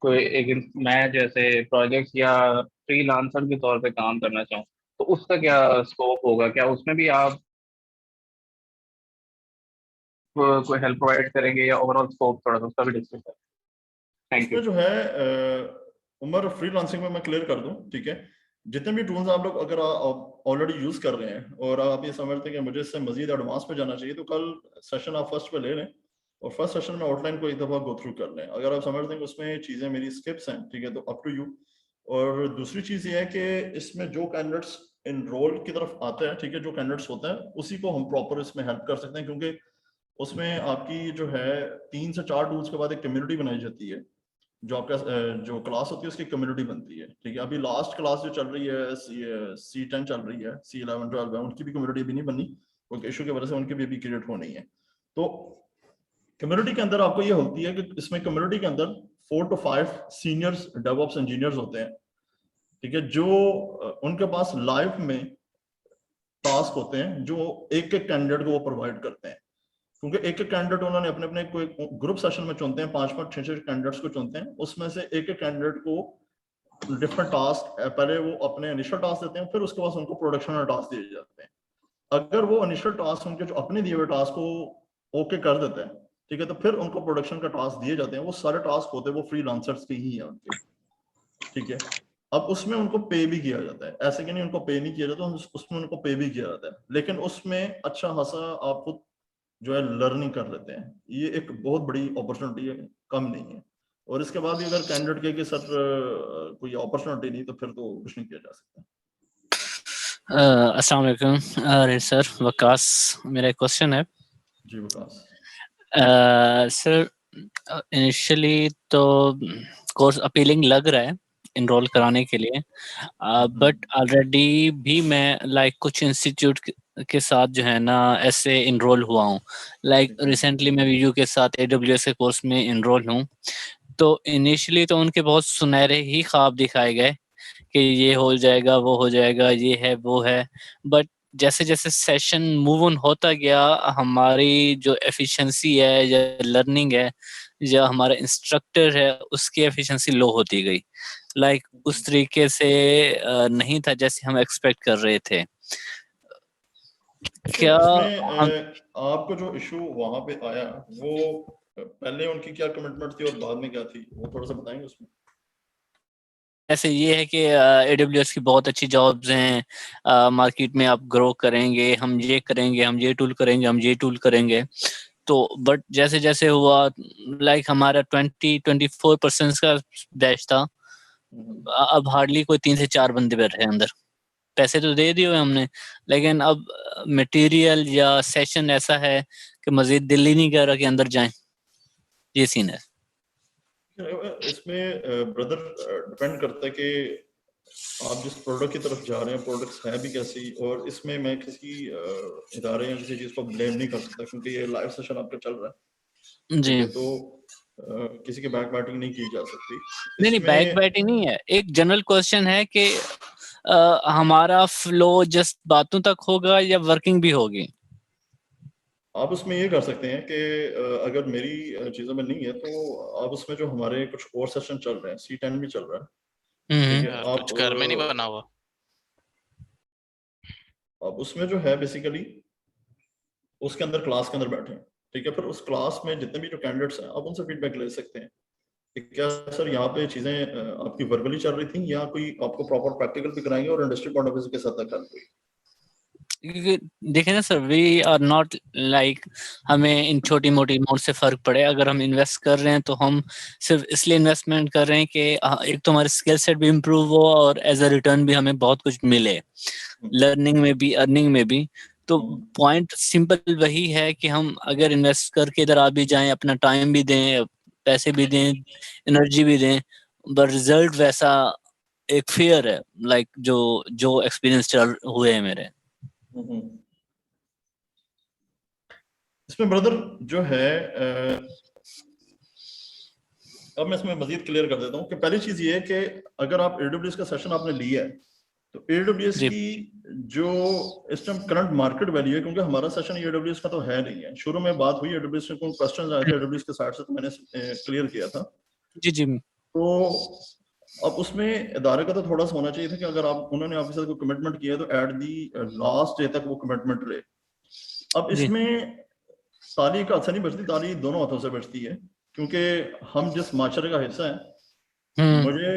कोई एक मैं जैसे प्रोजेक्ट्स या फ्रीलांसर के तौर पे काम करना चाहूँ, तो उसका क्या स्कोप होगा? क्या उसमें भी आप कोई हेल्प प्रोवाइड करेंगे, या ओवरऑल स्कोप थोड़ा सा उसका भी डिस्कस करें? Thank you. इसमें जो है उमर फ्रीलांसिंग में मैं क्लियर कर दूं, ठीक है, जितने भी टूल्स आप लोग अगर ऑलरेडी यूज कर रहे हैं और आप ये समझते हैं कि मुझे इससे मजीद एडवांस पे जाना चाहिए, तो कल सेशन आप फर्स्ट पे ले लें और फर्स्ट सेशन में आउटलाइन को एक दफा गो थ्रू कर लें। अगर आप समझते हैं कि उसमें चीजें मेरी स्किप्स हैं, ठीक है, तो अप टू यू। और दूसरी चीज ये है कि इसमें जो कैंडिडेट्स इनरोल की तरफ आते हैं, ठीक है, जो कैंडिडेट्स होते हैं उसी को हम प्रॉपर इसमें हेल्प कर सकते हैं, क्योंकि उसमें आपकी जो है 3 से 4 टूल्स के बाद एक कम्युनिटी बनाई जाती है, जो आपका जो क्लास होती है उसकी कम्युनिटी बनती है, ठीक है। अभी लास्ट क्लास जो चल रही है C10 चल रही है, C11 12 है, उनकी भी कम्युनिटी अभी नहीं बनी, क्योंकि इशू की वजह से उनकी भी अभी क्रिएट होनी है। तो कम्युनिटी के अंदर आपको ये होती है कि इसमें कम्युनिटी के अंदर 4 to 5 सीनियर्स डेवऑप्स इंजीनियर्स होते हैं, ठीक है, जो उनके पास लाइव में टास्क होते हैं जो एक एक कैंडिडेट को वो प्रोवाइड करते हैं, क्योंकि एक एक कैंडिडेट उन्होंने अपने अपने कोई ग्रुप सेशन में चुनते हैं, 5-5 6-6 कैंडिडेट्स को चुनते हैं, उसमें से एक एक कैंडिडेट को डिफरेंट टास्क, पहले वो अपने इनिशियल टास्क देते हैं, फिर उसके बाद उनको प्रोडक्शन में टास्क दिए जाते हैं। अगर वो इनिशियल टास्क उनके जो अपने दिए हुए टास्क को ओके कर देते हैं, ठीक है, तो फिर उनको प्रोडक्शन का टास्क दिए जाते हैं। वो सारे टास्क होते हैं वो फ्रीलांसर्स के ही हैं उनके, ठीक है। अब उसमें उनको पे भी किया जाता है, ऐसे कि नहीं उनको पे नहीं किया जाता, उसमें उनको पे भी किया जाता है, लेकिन उसमें अच्छा खासा आपको जो है लर्निंग कर लेते हैं। ये एक बहुत बड़ी अपॉर्चुनिटी है, कम नहीं है। और इसके बाद भी अगर कैंडिडेट के कि सर कोई अपॉर्चुनिटी नहीं, तो फिर तो कुछ नहीं किया जा सकता। अस्सलाम वालेकुम। अरे सर, वकास मेरा एक क्वेश्चन है। जी विकास। सर इनिशियली तो कोर्स अपीलिंग लग रहा है इनरोल कराने के लिए, बट ऑलरेडी भी मैं लाइक कुछ इंस्टीट्यूट के साथ जो है ना ऐसे इनरोल हुआ हूँ। लाइक रिसेंटली मैं वीडियो के साथ AWS के कोर्स में इनरोल हूँ। तो इनिशियली तो उनके बहुत सुनहरे ही ख्वाब दिखाए गए कि ये हो जाएगा, वो हो जाएगा, ये है वो है, बट जैसे जैसे सेशन मूव ऑन होता गया, हमारी जो एफिशिएंसी है या लर्निंग है या हमारा इंस्ट्रक्टर है, उसकी एफिशिएंसी लो होती गई। लाइक उस तरीके से नहीं था जैसे हम एक्सपेक्ट कर रहे थे। क्या हम आपको जो इशू वहां पे आया, वो पहले उनकी क्या कमिटमेंट थी और बाद में क्या थी, वो थोड़ा सा बताएंगे उसमें? ऐसे ये है कि AWS की बहुत अच्छी जॉब्स हैं, मार्केट में आप ग्रो करेंगे, हम ये करेंगे, हम ये टूल करेंगे, हम ये टूल करेंगे। तो बट जैसे जैसे हुआ, लाइक हमारा 20-24% का बैच था, अब हार्डली कोई 3 से 4 बंदे बैठे हैं अंदर। पैसे तो दे दिए हुए हमने, लेकिन अब मटेरियल या सेशन ऐसा है कि मजीद दिल ही नहीं कर रहा कि अंदर जाएं। ये सीन है। इसमें ब्रदर डिपेंड करता है कि आप जिस प्रोडक्ट की तरफ जा रहे हैं प्रोडक्ट्स है भी कैसी, और इसमें मैं किसी इदारे या किसी चीज को ब्लेम नहीं कर सकता, क्योंकि ये लाइव सेशन आपका चल रहा है, जी ठीक है, तो किसी की बैक बैटिंग नहीं की जा सकती नहीं, बैक इसमें। बैटिंग नहीं है। एक जनरल क्वेश्चन है कि हमारा फ्लो जस्ट बातों तक होगा या वर्किंग भी होगी? आप उसमें ये कर सकते हैं कि अगर मेरी चीजों में नहीं है, तो आप उसमें जो हमारे कुछ और सेशन चल रहे हैं, C10 भी चल रहा है, ठीक है, यार आप कुछ घर में नहीं बना हुआ। अब उसमें जो है बेसिकली उसके अंदर क्लास के अंदर बैठे हैं, ठीक है, फिर उस क्लास में जितने भी जो कैंडिडेट्स हैं आप उनसे फीडबैक ले सकते हैं कि क्या सर यहाँ पे चीजें आपकी वर्बली चल रही थी, या कोई आपको प्रॉपर प्रैक्टिकल भी कराएंगे और इंडस्ट्री पॉइंट ऑफ व्यू के साथ हेल्प हुई। क्योंकि देखें ना sir, we are not like हमें इन छोटी मोटी अमाउंट से फर्क पड़े। अगर हम इन्वेस्ट कर रहे हैं तो हम सिर्फ इसलिए इन्वेस्टमेंट कर रहे हैं कि एक तो हमारे स्किल सेट भी इम्प्रूव हो और एज अ रिटर्न भी हमें बहुत कुछ मिले, लर्निंग में भी, अर्निंग में भी। तो पॉइंट सिंपल वही है कि हम अगर इन्वेस्ट करके इधर आ भी जाएं, अपना टाइम भी दें, पैसे भी दें, एनर्जी भी दें, बट रिजल्ट वैसा एक फेयर है, लाइक जो जो एक्सपीरियंस चल हुए हैं मेरे। इसमें ब्रदर जो है अब मैं इसमें मजीद क्लियर कर देता हूँ कि पहली चीज ये है कि अगर आप AWS का सेशन आपने लिया है, तो AWS जी की जो इस टाइम करंट मार्केट वैल्यू है, क्योंकि हमारा सेशन AWS का तो है नहीं है, शुरू में बात हुई AWS से कोई क्वेश्चन आए थे AWS के साइड से, तो मैंने क्लियर किया था। जी जी तो अब उसमें इदारे का तो थोड़ा सा होना चाहिए था कि अगर आप उन्होंने आपके साथ कोई कमिटमेंट किया है तो एट दी लास्ट डे तक वो कमिटमेंट रहे। अब जी इसमें ताली का हाथ नहीं बचती, ताली दोनों हाथों से बचती है, क्योंकि हम जिस माशरे का हिस्सा है, मुझे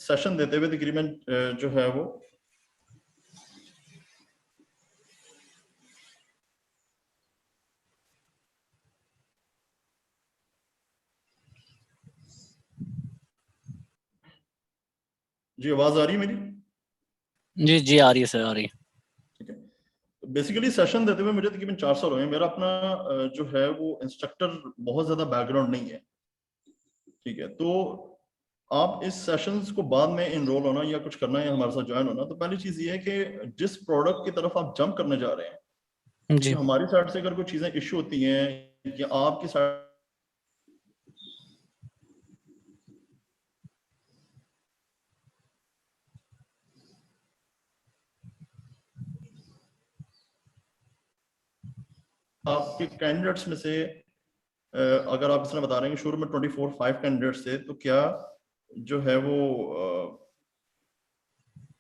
सेशन देते हुए तकरीबन जो है वो जी आवाज आ रही है मेरी? जी जी आ रही है सर, आ रही है। ठीक है, बेसिकली सेशन देते हुए मुझे तकरीबन 4 साल हुए। मेरा अपना जो है वो इंस्ट्रक्टर बहुत ज्यादा बैकग्राउंड नहीं है, ठीक है, तो आप इस सेशंस को बाद में इनरोल होना या कुछ करना है हमारे साथ ज्वाइन होना, तो पहली चीज ये है कि जिस प्रोडक्ट की तरफ आप जंप करने जा रहे हैं, जी कि हमारी साइड से अगर कोई चीजें इश्यू होती हैं या आपकी साइड आपके कैंडिडेट्स में से अगर आप इसमें बता रहे हैं कि शुरू में 24-5 कैंडिडेट्स थे, तो क्या जो है वो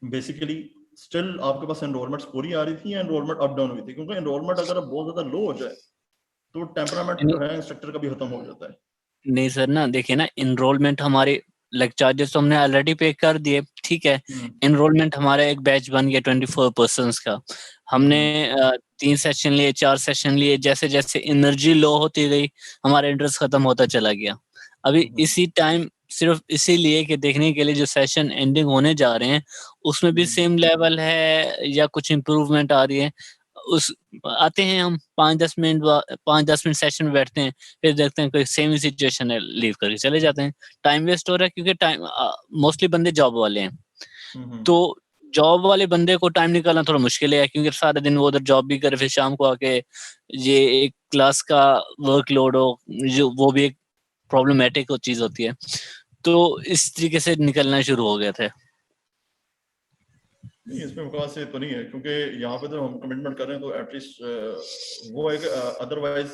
बेसिकली स्टिल आपके पास एनरोलमेंट्स पूरी आ रही थी या एनरोलमेंट अप डाउन हुई थी? क्योंकि एनरोलमेंट अगर बहुत ज्यादा लो हो जाए तो टेम्परामेंट जो है इंस्ट्रक्टर का भी खत्म हो जाता है। नहीं सर ना, देखिए ना, इनरोलमेंट हमारे लाइक चार्जेस तो हमने ऑलरेडी पे कर दिए, ठीक है। इनरोलमेंट हमारा एक बैच बन गया 24 पर्सन्स का। हमने 3 सेशन लिए, 4 सेशन लिए, जैसे जैसे एनर्जी लो होती गई हमारा इंटरेस्ट खत्म होता चला गया। अभी इसी टाइम सिर्फ इसीलिए कि देखने के लिए जो सेशन एंडिंग होने जा रहे हैं उसमें भी सेम लेवल है या कुछ इम्प्रूवमेंट आ रही है, उस आते हैं हम 5-10 मिनट सेशन में बैठते हैं, फिर देखते हैं कोई सेम ही सिचुएशन है, लीव करके चले जाते हैं। टाइम वेस्ट हो रहा है क्योंकि टाइम मोस्टली बंदे जॉब वाले हैं, तो जॉब वाले बंदे को टाइम निकालना थोड़ा मुश्किल है क्योंकि सारा दिन वो उधर जॉब भी करे, फिर शाम को आके ये एक क्लास का वर्कलोड हो, जो वो भी एक प्रॉब्लमेटिक चीज होती है। तो इस तरीके से निकलना शुरू हो गया था। नहीं, इसमें बकवास से तो नहीं है, क्योंकि यहाँ पे तो हम कमिटमेंट कर रहे हैं तो एटलीस्ट वो है कि अदरवाइज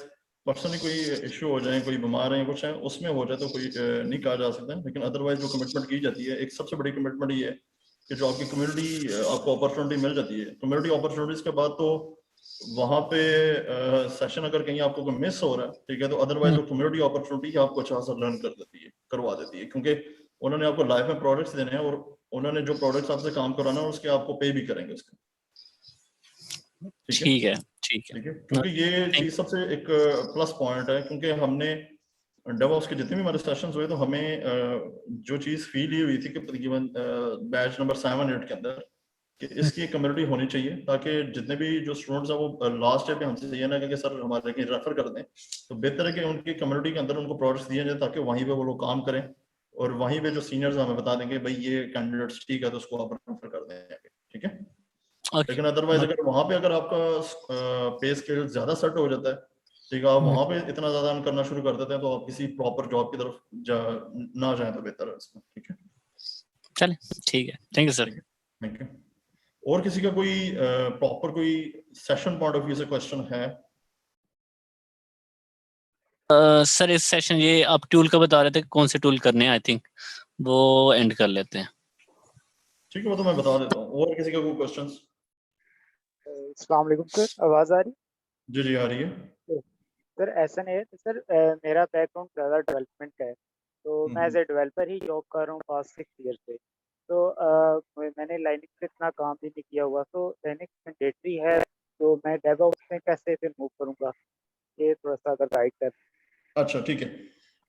पर्सनली कोई इशू हो जाए, कोई बीमार है, कुछ है, उसमें हो जाए तो कोई नहीं कहा जा सकता है। लेकिन अदरवाइज जो कमिटमेंट की जाती है, एक सबसे बड़ी कमिटमेंट ये है कि जो आपकी कम्युनिटी आपको अपॉर्चुनिटी मिल जाती है, कम्युनिटी अपॉर्चुनिटीज के बाद तो वहाँ पे सेशन अगर कहीं आपको कोई मिस हो रहा है, ठीक है, तो अदरवाइज वो कम्युनिटी अपॉर्चुनिटी आपको अच्छा सा लर्न कर देती है, करवा देती है, क्योंकि उन्होंने आपको लाइफ में प्रोडक्ट्स देने हैं और उन्होंने जो प्रोडक्ट्स आपसे काम कराना है उसके आपको पे भी करेंगे उसके। ठीक है, ठीक है, ठीक है, क्योंकि ये चीज सबसे एक प्लस पॉइंट है, क्योंकि हमने डेवऑप्स के जितने भी हमारे सेशंस हुए तो हमें जो चीज फील हुई थी कि तकरीबन बैच नंबर 7-8 के अंदर कि इसकी कम्युनिटी होनी चाहिए, ताकि जितने भी जो स्टूडेंट्स हैं वो लास्ट डे पे हमसे ये ना कि सर हमारे कहीं रेफर कर दें, तो बेहतर है कि उनकी कम्युनिटी के अंदर उनको प्रोडक्ट्स दिए जाए ताकि वहीं पे वो लोग काम करें और वहीं पे जो सीनियर्स हमें बता देंगे भाई ये कैंडिडेट्स ठीक है तो उसको आप रेफर कर दें, ठीक है। लेकिन अदरवाइज अगर वहां पे अगर आपका पे स्केल ज्यादा सेट हो जाता है, ठीक है, आप वहां पे इतना ज्यादा अर्न करना शुरू कर देते हैं, तो आप किसी प्रॉपर जॉब की तरफ ना जाए तो बेहतर है इसमें, ठीक है। चले, ठीक है, thank you sir. Thank you. और किसी का कोई प्रॉपर कोई सेशन पॉइंट ऑफ व्यू से क्वेश्चन है? सर इस सेशन ये आप टूल का बता रहे थे, कौन से टूल करने हैं, आई थिंक वो एंड कर लेते हैं। ठीक है, वो तो मैं बता देता हूँ। और किसी का कोई क्वेश्चंस? अस्सलाम वालेकुम सर, आवाज आ रही? जी जी आ रही है। सर ऐसा नहीं है सर, मेरा बैकग्राउंड ज़्यादा डेवलपमेंट का है, तो मैं एज ए डेवलपर ही जॉब कर रहा हूँ पास्ट 6 ईयर से। तो मैंने लाइनक्स पे इतना काम भी नहीं किया हुआ, तो लाइनक्स मैंडेटरी है, तो मैं डेवऑप्स में कैसे फिर मूव करूँगा, ये थोड़ा सा अगर गाइड कर। अच्छा ठीक है।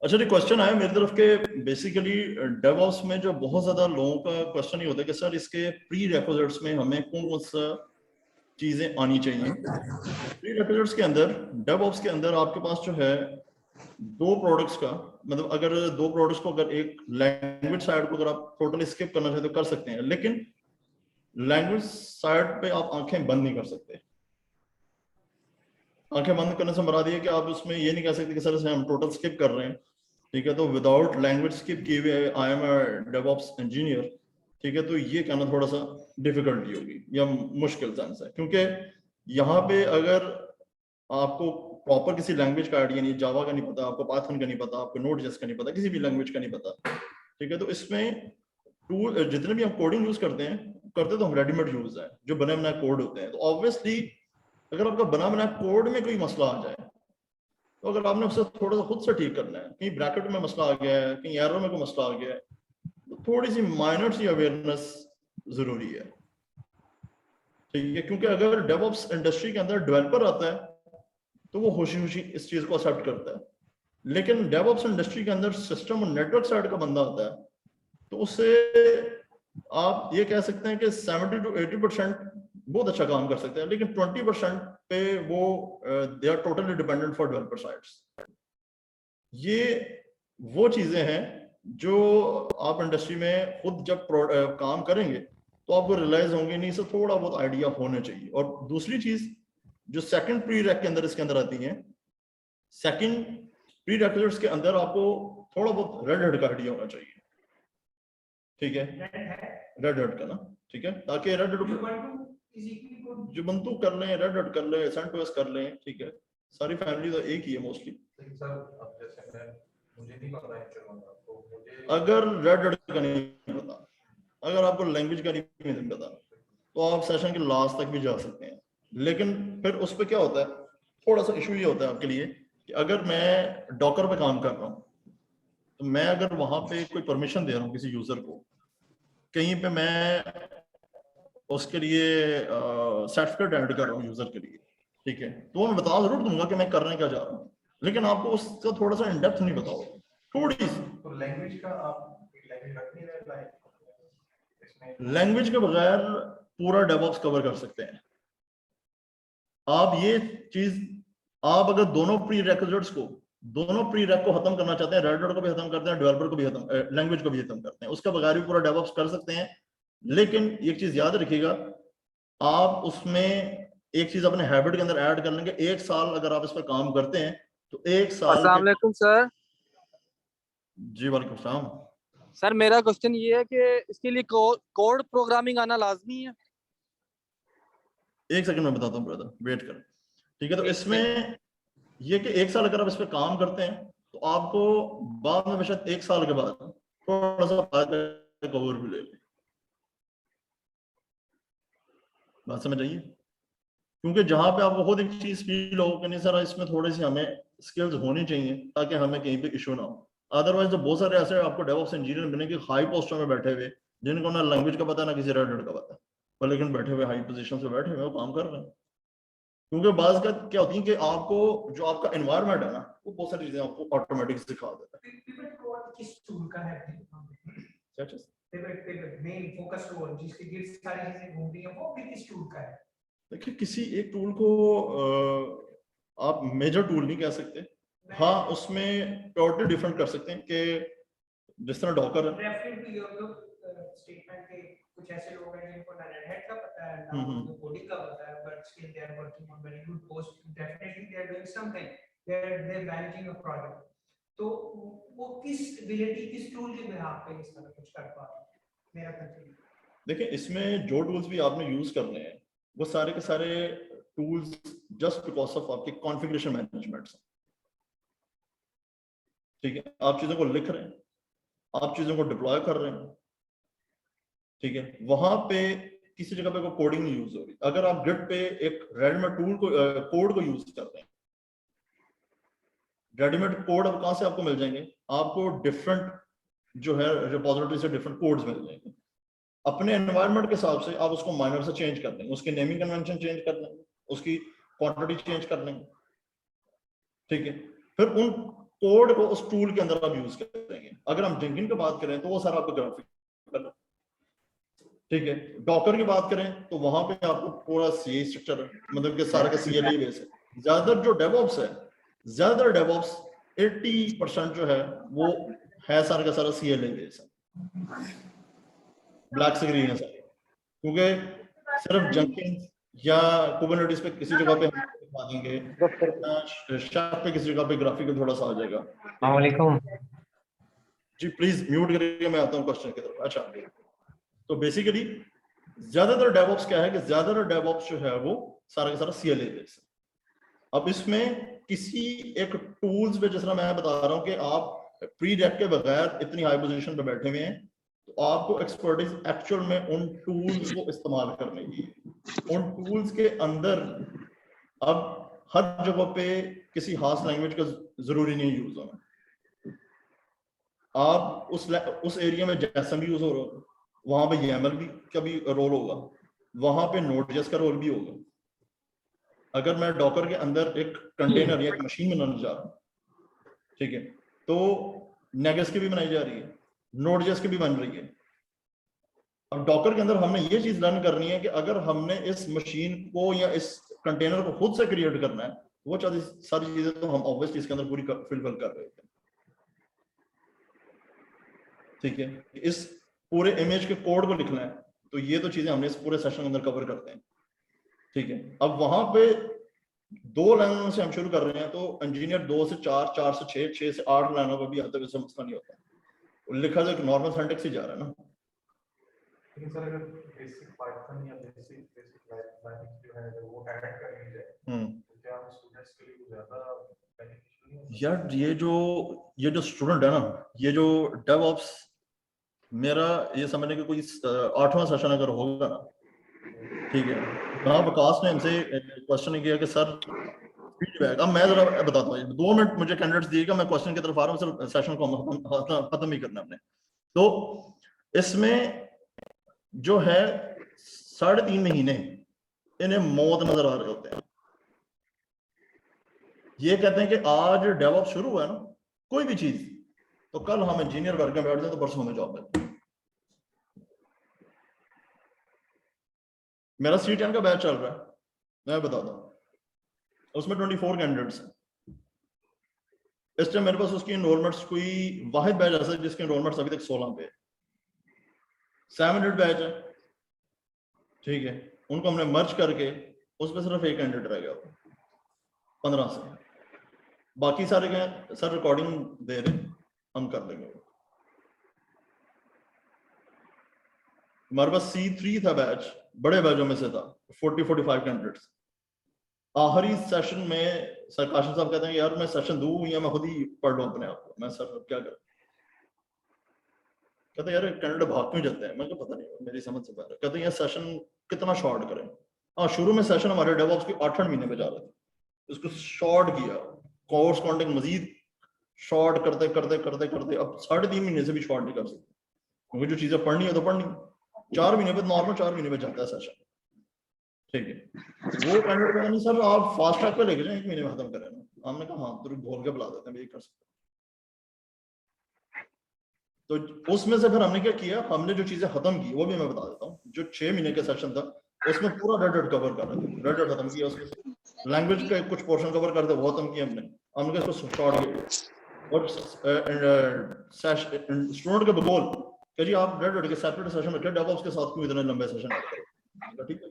अच्छा जी, क्वेश्चन आया मेरी तरफ के बेसिकली डेवऑप्स में जो बहुत ज्यादा लोगों का क्वेश्चन ही होता है कि सर इसके प्री रिक्विजिट्स में हमें कौन कौन सा चीजें आनी चाहिए। प्री रिक्विजिट्स के अंदर डेवऑप्स के अंदर आपके पास जो है 2 प्रोडक्ट्स का, मतलब अगर 2 प्रोडक्ट्स को अगर एक लैंग्वेज साइड को अगर आप टोटली स्किप करना चाहते तो कर सकते हैं, लेकिन लैंग्वेज साइड पे आप आंखें बंद नहीं कर सकते। आंखें बंद करने से मराद ये कि आप उसमें ये नहीं कह सकते कि सर इसे हम टोटल स्किप कर रहे हैं, ठीक है, तो विदाउट लैंग्वेज स्किप किए हुए आई एम अ डेवऑप्स इंजीनियर, ठीक है, तो ये कहना थोड़ा सा डिफिकल्टी होगी या मुश्किल चांस है, क्योंकि यहाँ पे अगर आपको प्रॉपर किसी लैंग्वेज का आइडिया नहीं, जावा का नहीं पता, आपको पाइथन का नहीं पता, आपको नोड.जेएस का नहीं पता, किसी भी लैंग्वेज का नहीं पता, ठीक है, तो इसमें टूल जितने भी हम कोडिंग यूज करते तो हम रेडीमेड यूज है, जो बने बनाए कोड होते हैं। तो ऑब्वियसली अगर आपका बना बनाया कोड में कोई मसला आ जाए, तो अगर आपने उसे थोड़ा सा खुद से ठीक करना है, कहीं ब्रैकेट में मसला आ गया है, कहीं एरर में कोई मसला आ गया है, तो थोड़ी सी माइनर सी अवेयरनेस जरूरी है, ठीक है, क्योंकि अगर डेवऑप्स इंडस्ट्री के अंदर डेवलपर आता है तो वो खुशी खुशी इस चीज को एक्सेप्ट करता है, लेकिन डेवऑप्स इंडस्ट्री के अंदर सिस्टम और नेटवर्क साइड का बंदा आता है तो उससे आप ये कह सकते हैं कि 70 to 80% बहुत अच्छा काम कर सकते हैं, लेकिन 20% पे वो they are totally dependent for developer sides. ये वो चीजें हैं जो आप इंडस्ट्री में खुद जब काम करेंगे तो आपको रियलाइज होंगे, नहीं से थोड़ा बहुत आइडिया होना चाहिए। और दूसरी चीज जो सेकंड प्री रेक के अंदर इसके अंदर आती है, सेकंड प्री रेक्विजिट्स के अंदर आपको थोड़ा बहुत रेड हेड का आइडिया होना चाहिए, ठीक है, रेड हेड का ना, ठीक है, ताकि रेड हेड जुबंतु कर लें, रेड हेड कर लें, सेंटोस कर लें, ठीक है, सारी फैमिली तो एक ही है मोस्टली। सर अब जैसे मुझे नहीं पता है, तो मुझे अगर रेड हेड का नहीं पता अगर आपको लैंग्वेज का नहीं पता तो आप सेशन के लास्ट तक भी जा सकते हैं, लेकिन फिर उस पर क्या होता है, थोड़ा सा इशू ये होता है आपके लिए कि अगर मैं डॉकर पे काम कर रहा हूँ तो मैं अगर वहां पे कोई परमिशन दे रहा हूँ किसी यूजर को, कहीं पे मैं उसके लिए सर्टिफिकेट ऐड कर रहा हूँ यूजर के लिए, ठीक है, तो वो मैं बता जरूर दूंगा कि मैं करने क्या जा रहा हूँ, लेकिन आपको उसका थोड़ा सा इन डेप्थ नहीं बताओ, थोड़ी सी। तो लैंग्वेज का आप लैंग्वेज रख नहीं रहे लाइक इसमें लैंग्वेज के बगैर पूरा डेवऑप्स कवर कर सकते हैं आप। ये चीज आप अगर दोनों प्री रिक्विजिट्स को, दोनों प्री रेक को खत्म करना चाहते हैं, रेड को भी खत्म करते हैं, डेवलपर को भी खत्म, लैंग्वेज को भी खत्म करते हैं, उसका बगैर भी पूरा डेवऑप्स कर सकते हैं। लेकिन एक चीज याद रखिएगा, आप उसमें एक चीज अपने हैबिट के अंदर ऐड कर लेंगे, 1 साल अगर आप इस पर काम करते हैं तो 1 साल अस्सलाम वालेकुम सर। जी वालेकुम सलाम। सर मेरा क्वेश्चन ये है कि इसके लिए कोड प्रोग्रामिंग आना लाजमी है? 1 सेकंड में बताता हूँ ब्रदर, वेट कर, ठीक है। तो इसमें ये कि 1 साल अगर आप इस पर काम करते हैं तो आपको बाद में बेशक 1 साल के बाद थोड़ा सा फायदा कवर भी ले, बात समझ आइए, क्योंकि जहां पे आपको खुद एक चीज फील हो कि नहीं सर इसमें थोड़ी सी हमें स्किल्स होनी चाहिए ताकि हमें कहीं पे इशू ना हो। अदरवाइज तो बहुत सारे ऐसे आपको डेवऑप्स इंजीनियर मिलेंगे हाई पोस्टों में बैठे हुए, जिनको ना लैंग्वेज का पता ना किसी रेड का पता, पर लेकिन बैठे हुए हाई पोजीशन पे बैठे हुए वो काम कर रहे हैं। क्योंकि बाज का क्या होती है कि आपको जो आपका एनवायरनमेंट है ना वो बहुत सारी चीजें आपको ऑटोमेटिक सिखा देता है। पिवट कोड किस टूल का है? पिवट मेन फोकस टूल जिसकी ये सारी चीजें घूम रही हैं वो भी किस टूल का है? देखिए किसी एक टूल को आप मेजर टूल नहीं कह सकते, हाँ उसमें टोटली डिफरेंट कर सकते हैं कि जिस तरह डॉकर है। रेफरेंस टू योर स्टेटमेंट के कुछ ऐसे लोग हैं जिनको ना रेड हैट का पता है ना उनको कोडिंग का पता है, but still they are working on very good post, definitely they are doing something, they are managing a project. तो वो किस एबिलिटी किस टूल के बिहाफ पे इस तरह कुछ कर पा रहे हैं? मेरा कंफ्यूजन। देखिए इसमें जो टूल्स भी आपने यूज करने हैं वो सारे के सारे टूल्स जस्ट बिकॉज ऑफ आपके कॉन्फ़िगरेशन मैनेजमेंट से, ठीक है, आप चीजों को लिख रहे हैं, आप चीजों को डिप्लॉय कर रहे हैं, ठीक है, वहां पे किसी जगह पे कोई कोडिंग नहीं यूज हो रही। अगर आप गिट पे एक रेडीमेड टूल को कोड को यूज कर रहे हैं, रेडीमेड कोड अब कहां से आपको मिल जाएंगे, आपको डिफरेंट जो है रिपोजिटरी से डिफरेंट कोड्स मिल जाएंगे। अपने एनवायरनमेंट के हिसाब से आप उसको माइनर से चेंज कर देंगे, उसके नेमिंग कन्वेंशन चेंज कर देंगे, उसकी क्वांटिटी चेंज कर लेंगे, ठीक है, फिर उन कोड को उस टूल के अंदर आप यूज करेंगे। अगर हम जेंकिन की बात करें तो वो सारा आपको ग्राफिक, ठीक है, डॉकर की बात करें तो वहां पे आपको पूरा सीए स्ट्रक्चर मतलब कि सारा का सीएलई बेस है। ज्यादातर जो डेवऑप्स है, ज्यादातर डेवऑप्स 80% जो है वो है सारा का सारा सीएलई बेस है, ब्लैक से ग्रीन है सारे, क्योंकि सिर्फ जेंकिंस या कुबरनेटिस पे किसी जगह पे हम दिखा देंगे, शार्प पे किसी जगह पे ग्राफिकल थोड़ा सा आ जाएगा। अस्सलाम वालेकुम जी प्लीज म्यूट करिए, मैं आता हूँ क्वेश्चन की तरफ। अच्छा, तो बेसिकली ज्यादातर डेवऑप्स क्या है कि ज्यादातर डेवऑप्स जो है वो सारा का सारा सीएलए बेस है। अब इसमें किसी एक टूल्स पे, जिस तरह मैं बता रहा हूँ कि आप प्री रेक के बगैर इतनी हाई पोजीशन पे बैठे हुए हैं, तो आपको एक्सपर्टीज एक्चुअल में उन टूल्स को इस्तेमाल करने की, उन टूल्स के अंदर अब हर जगह पे किसी खास लैंग्वेज का जरूरी नहीं यूज होना। आप उस एरिया में जैसा भी यूज हो रहा हो वहां पे YAML भी का भी रोल होगा, वहां पे Node.js का रोल भी होगा। अगर मैं डॉकर के अंदर एक कंटेनर या एक मशीन बनाने जा रहा हूँ, ठीक है, तो नेगेस की भी बनाई जा रही है, Node.js की भी बन रही है। अब डॉकर के अंदर हमने ये चीज लर्न करनी है कि अगर हमने इस मशीन को या इस कंटेनर को खुद से क्रिएट करना है, वो सारी चीजें तो हम ऑब्वियसली इसके अंदर पूरी फिलफिल कर रहे थे, ठीक है। इस पूरे इमेज के कोड को लिखना है तो ये तो चीजें हमने इस पूरे सेशन के अंदर कवर करते हैं, ठीक है। अब वहां पे 2 लाइनों से हम शुरू कर रहे हैं तो इंजीनियर 2 से 4, 4 से 6, 6 से 8 लाइनों पर भी आता है, समझता नहीं होता, लिखा तो एक नॉर्मल सिंटैक्स ही जा रहा है ना। लेकिन सर अगर बेसिक पाइथन या बेसिक लैंग्वेज जो है वो ऐड कर ली जाए तो क्या हम स्टूडेंट्स के लिए ज्यादा बेनिफिशियल नहीं यार ये जो स्टूडेंट है ना, ये जो डेवऑप्स मेरा ये समझने का कोई 8वां सेशन अगर होगा ना, ठीक है, वहाँ विकास ने हमसे क्वेश्चन किया कि सर फीडबैक, अब मैं जरा बताता हूँ, 2 मिनट मुझे कैंडिडेट्स दिएगा, मैं क्वेश्चन की तरफ आ रहा हूँ, सर सेशन को खत्म ही करना हमने। तो इसमें जो है 3.5 महीने इन्हें मौत नजर आ रहे होते हैं। ये कहते हैं कि आज डेवलप शुरू हुआ है ना कोई भी चीज, तो कल हम इंजीनियर करके बैठ जाए तो परसों में जॉब है। मेरा C10 का बैच चल रहा है, मैं बताता हूँ, उसमें 24 कैंडिडेट्स हैं इस टाइम। मेरे पास उसकी एनरोलमेंट्स कोई वाहिद बैच ऐसा है जिसके एनरोलमेंट्स अभी तक 16 पे है। 700 बैच है, ठीक है, उनको हमने मर्ज करके उसमें सिर्फ एक कैंडिडेट रह गया 15 से, बाकी सारे क्या सर रिकॉर्डिंग दे रहे हम कर लेंगे। हमारे पास C3 था बैच, बड़े बैचों में से था 40-45 कैंडिडेट्स। आखिरी सेशन में सर काशिम साहब कहते हैं यार मैं सेशन दूं या मैं खुद ही पढ़ लूं अपने आप को। मैं सर क्या करूं, कहते यार कैंडिडेट भाग क्यों जाते हैं। मैं तो पता नहीं, मेरी समझ से बाहर। कहते हैं यार सेशन कितना शॉर्ट करें। हाँ, शुरू में सेशन हमारे डेवऑप्स के 8 महीने पे जा रहे थे, उसको शॉर्ट किया, कोर्स कॉन्टेंट मजीद शॉर्ट करते करते करते करते अब 3.5 महीने से भी शॉर्ट नहीं कर सकते, क्योंकि जो चीजें पढ़नी है तो पढ़नी। 4 महीने पे नॉर्मल 4 महीने में जाता है सेशन, ठीक है। वो कैंडिडेट कहता नहीं सर आप फास्ट ट्रैक पे लेके जाए 1 महीने में खत्म करें ना। हमने कहा हाँ तो घोल के बुला देते हैं, कर सकते। तो उसमें से फिर हमने क्या किया, हमने जो चीजें खत्म की वो भी मैं बता देता हूँ। जो 6 महीने का सेशन था उसमें पूरा रेड कवर कर रहे थे, रेड खत्म किया, उसमें लैंग्वेज का कुछ पोर्शन कवर करते वो खत्म किया हमने इसको शॉर्ट किया। और स्टूडेंट के बगौल कि जी आप रेड के सेपरेट सेशन रखे, डेवऑप्स के साथ क्यों इतने लंबे सेशन ऐड करो, ठीक है।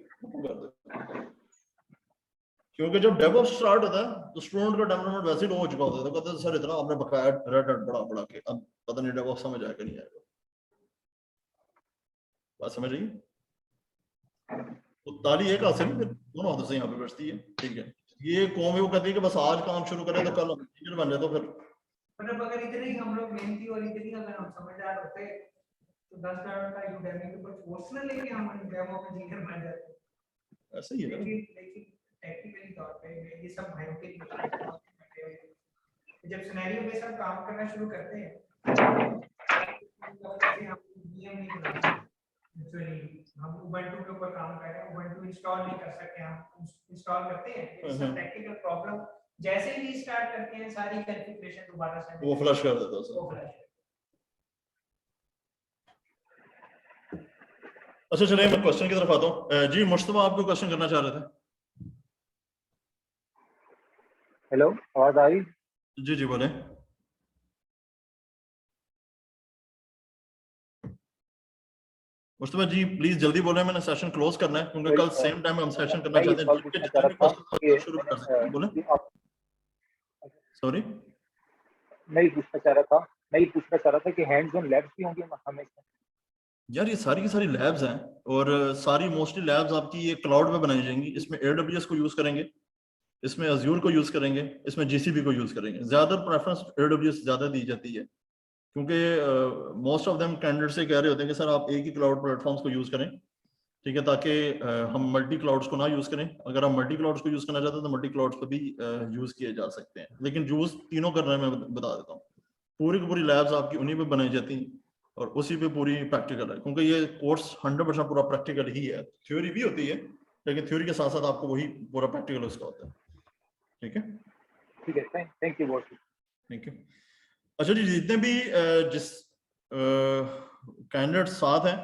क्योंकि जब डेवऑप्स स्टार्ट होता है तो स्टूडेंट का टेम्परामेंट वैसे ही लो हो चुका होता है, तो कहते हैं सर इतना आपने बकाया रेड पढ़ा के अब पता नहीं डेवऑप्स समझ आएगा नहीं आएगा। बात समझ रही? तो ताली एक हाथ से नहीं, फिर दोनों हाथों से यहाँ पे बैठती है, ठीक है। ये कौम है वो कहती है कि बस आज काम शुरू करें तो कल इंजीनियर बन जाए। तो फिर मतलब अगर इतने ही हम लोग मेहनती और इतनी अगर हम समझदार होते तो 10 करोड़ का यूडेमी के ऊपर कोर्स ना लेके हम डेमो में इंजीनियर बन जाते। ऐसे ही है ना। लेकिन टेक्निकली तौर पे ये सब भाइयों के लिए जब सिनेरियो पे सब काम करना शुरू करते हैं तो हम नियम नहीं बनाते। एक्चुअली हम उबंटू के ऊपर काम कर रहे हैं, उबंटू इंस्टॉल नहीं कर सकते, हम इंस्टॉल करते हैं ये सब टेक्निकल प्रॉब्लम जैसे ही रीस्टार्ट करते हैं सारी कॉन्फ़िगरेशन दोबारा से वो फ्लश कर देता है सर। अच्छा चलिए मैं क्वेश्चन की तरफ आता हूँ। जी मुश्तबा आप कोई क्वेश्चन करना चाह रहे थे? हेलो, आवाज आ रही? जी जी बोले। मुश्तबा जी प्लीज जल्दी बोले, मैंने सेशन क्लोज करना है क्योंकि कल सेम टाइम हम सेशन करना चाहते हैं। शुरू कर सकते हैं, बोले। सॉरी मैं ये पूछना चाह रहा था कि हैंड्स ऑन लैब्स भी होंगे हमेशा? यार ये सारी की सारी लैब्स हैं और सारी मोस्टली लैब्स आपकी ये क्लाउड में बनाई जाएंगी। इसमें AWS को यूज करेंगे, इसमें Azure को यूज करेंगे, इसमें GCP को यूज करेंगे। ज्यादा प्रेफरेंस AWS ज्यादा दी जाती है क्योंकि मोस्ट ऑफ देम कैंडिडेट से कह रहे होते हैं कि सर आप एक ही क्लाउड प्लेटफॉर्म्स को यूज करें, ठीक है, ताकि हम मल्टी क्लाउड्स को ना यूज करें। अगर हम मल्टी क्लाउड्स को यूज करना चाहते हैं तो मल्टी क्लाउड्स पर भी यूज किए जा सकते हैं, लेकिन यूज तीनों कर रहे हैं। मैं बता देता हूँ, पूरी की पूरी लैब्स आपकी उन्हीं पे बनाई जाती हैं और उसी पे पूरी प्रैक्टिकल है, क्योंकि ये कोर्स 100% पूरा प्रैक्टिकल ही है। थ्योरी भी होती है लेकिन थ्योरी के साथ साथ आपको वही पूरा प्रैक्टिकल उसका होता है, ठीक है। ठीक है, थैंक यू बहुत। Thank you. अच्छा जी, जितने भी जिस कैंडिडेट साथ हैं,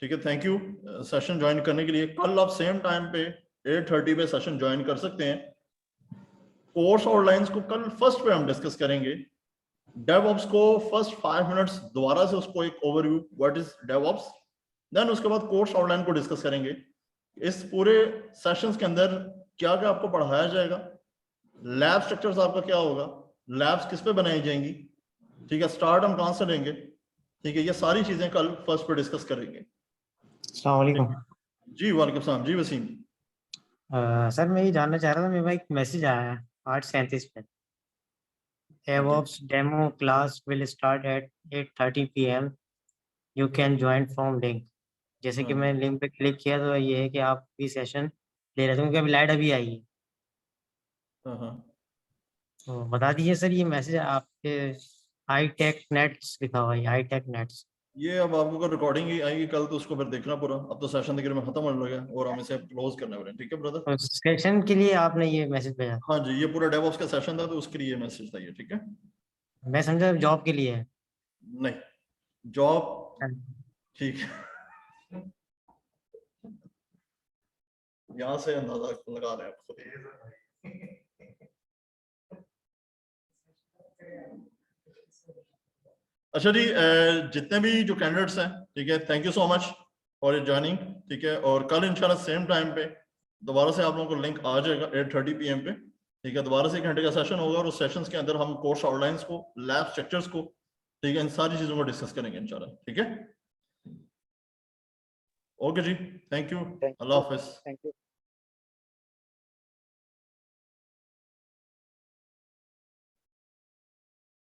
ठीक है, थैंक यू सेशन ज्वाइन करने के लिए। कल आप सेम टाइम पे 8:30 पे सेशन ज्वाइन कर सकते हैं। कोर्स आउटलाइंस को कल फर्स्ट पे हम डिस्कस करेंगे। डेवऑप्स को फर्स्ट 5 मिनट्स दोबारा से उसको एक overview what is DevOps, then उसके बाद कोर्स आउटलाइन को डिस्कस करेंगे। इस पूरे सेशंस के अंदर क्या क्या आपको पढ़ाया जाएगा, लैब स्ट्रक्चर्स आपका क्या होगा, लैब्स किस पे बनाई जाएंगी, ठीक है, स्टार्ट हम कहां से लेंगे, ठीक है, ये सारी चीजें कल फर्स्ट पे डिस्कस करेंगे। अस्सलाम वालेकुम। जी वालेकुम सलाम। जी वसीम। सर मैं ये जानना चाह रहा था, मेरे पास एक मैसेज आया है 8:37 पे, DevOps demo class will start at 8:30 PM you can join from link. जैसे कि हाँ। मैंने लिंक पे क्लिक किया तो ये है कि आप भी सेशन ले रहे थे, क्योंकि अभी लाइट अभी आई है। हाँ तो बता दीजिए सर, ये मैसेज आपके आई टेक नेट्स लिखा हुआ है, आई टेक नेट्स। ये अब आपको रिकॉर्डिंग ही आएगी कल, तो उसको फिर देखना पूरा। अब तो सेशन तकरीबन खत्म होने लगा और हम इसे क्लोज करने वाले हैं, ठीक है ब्रदर? तो सेशन के लिए आपने ये मैसेज भेजा? हाँ जी, ये पूरा डेवऑप्स का सेशन था तो उसके लिए मैसेज था ये, ठीक है? मैं समझा जॉब के लिए है। नहीं, जॉब ठीक है, यहाँ से अंदाजा लगा रहे हैं आप खुद। अच्छा जी, जितने भी जो कैंडिडेट्स हैं, ठीक है, thank you so much for your joining, ठीक है? और कल इंशाल्लाह सेम टाइम पे दोबारा से आप लोगों को लिंक आ जाएगा 8:30 PM पे, ठीक है? दोबारा से 1 घंटे का सेशन होगा और उस सेशंस के अंदर हम कोर्स आउटलाइंस को, लैब स्ट्रक्चर्स को, ठीक है, इन सारी चीजों को डिस्कस करेंगे इंशाल्लाह, ठीक है? ओके जी, थैंक यू, अल्लाह हाफिज। Thank you.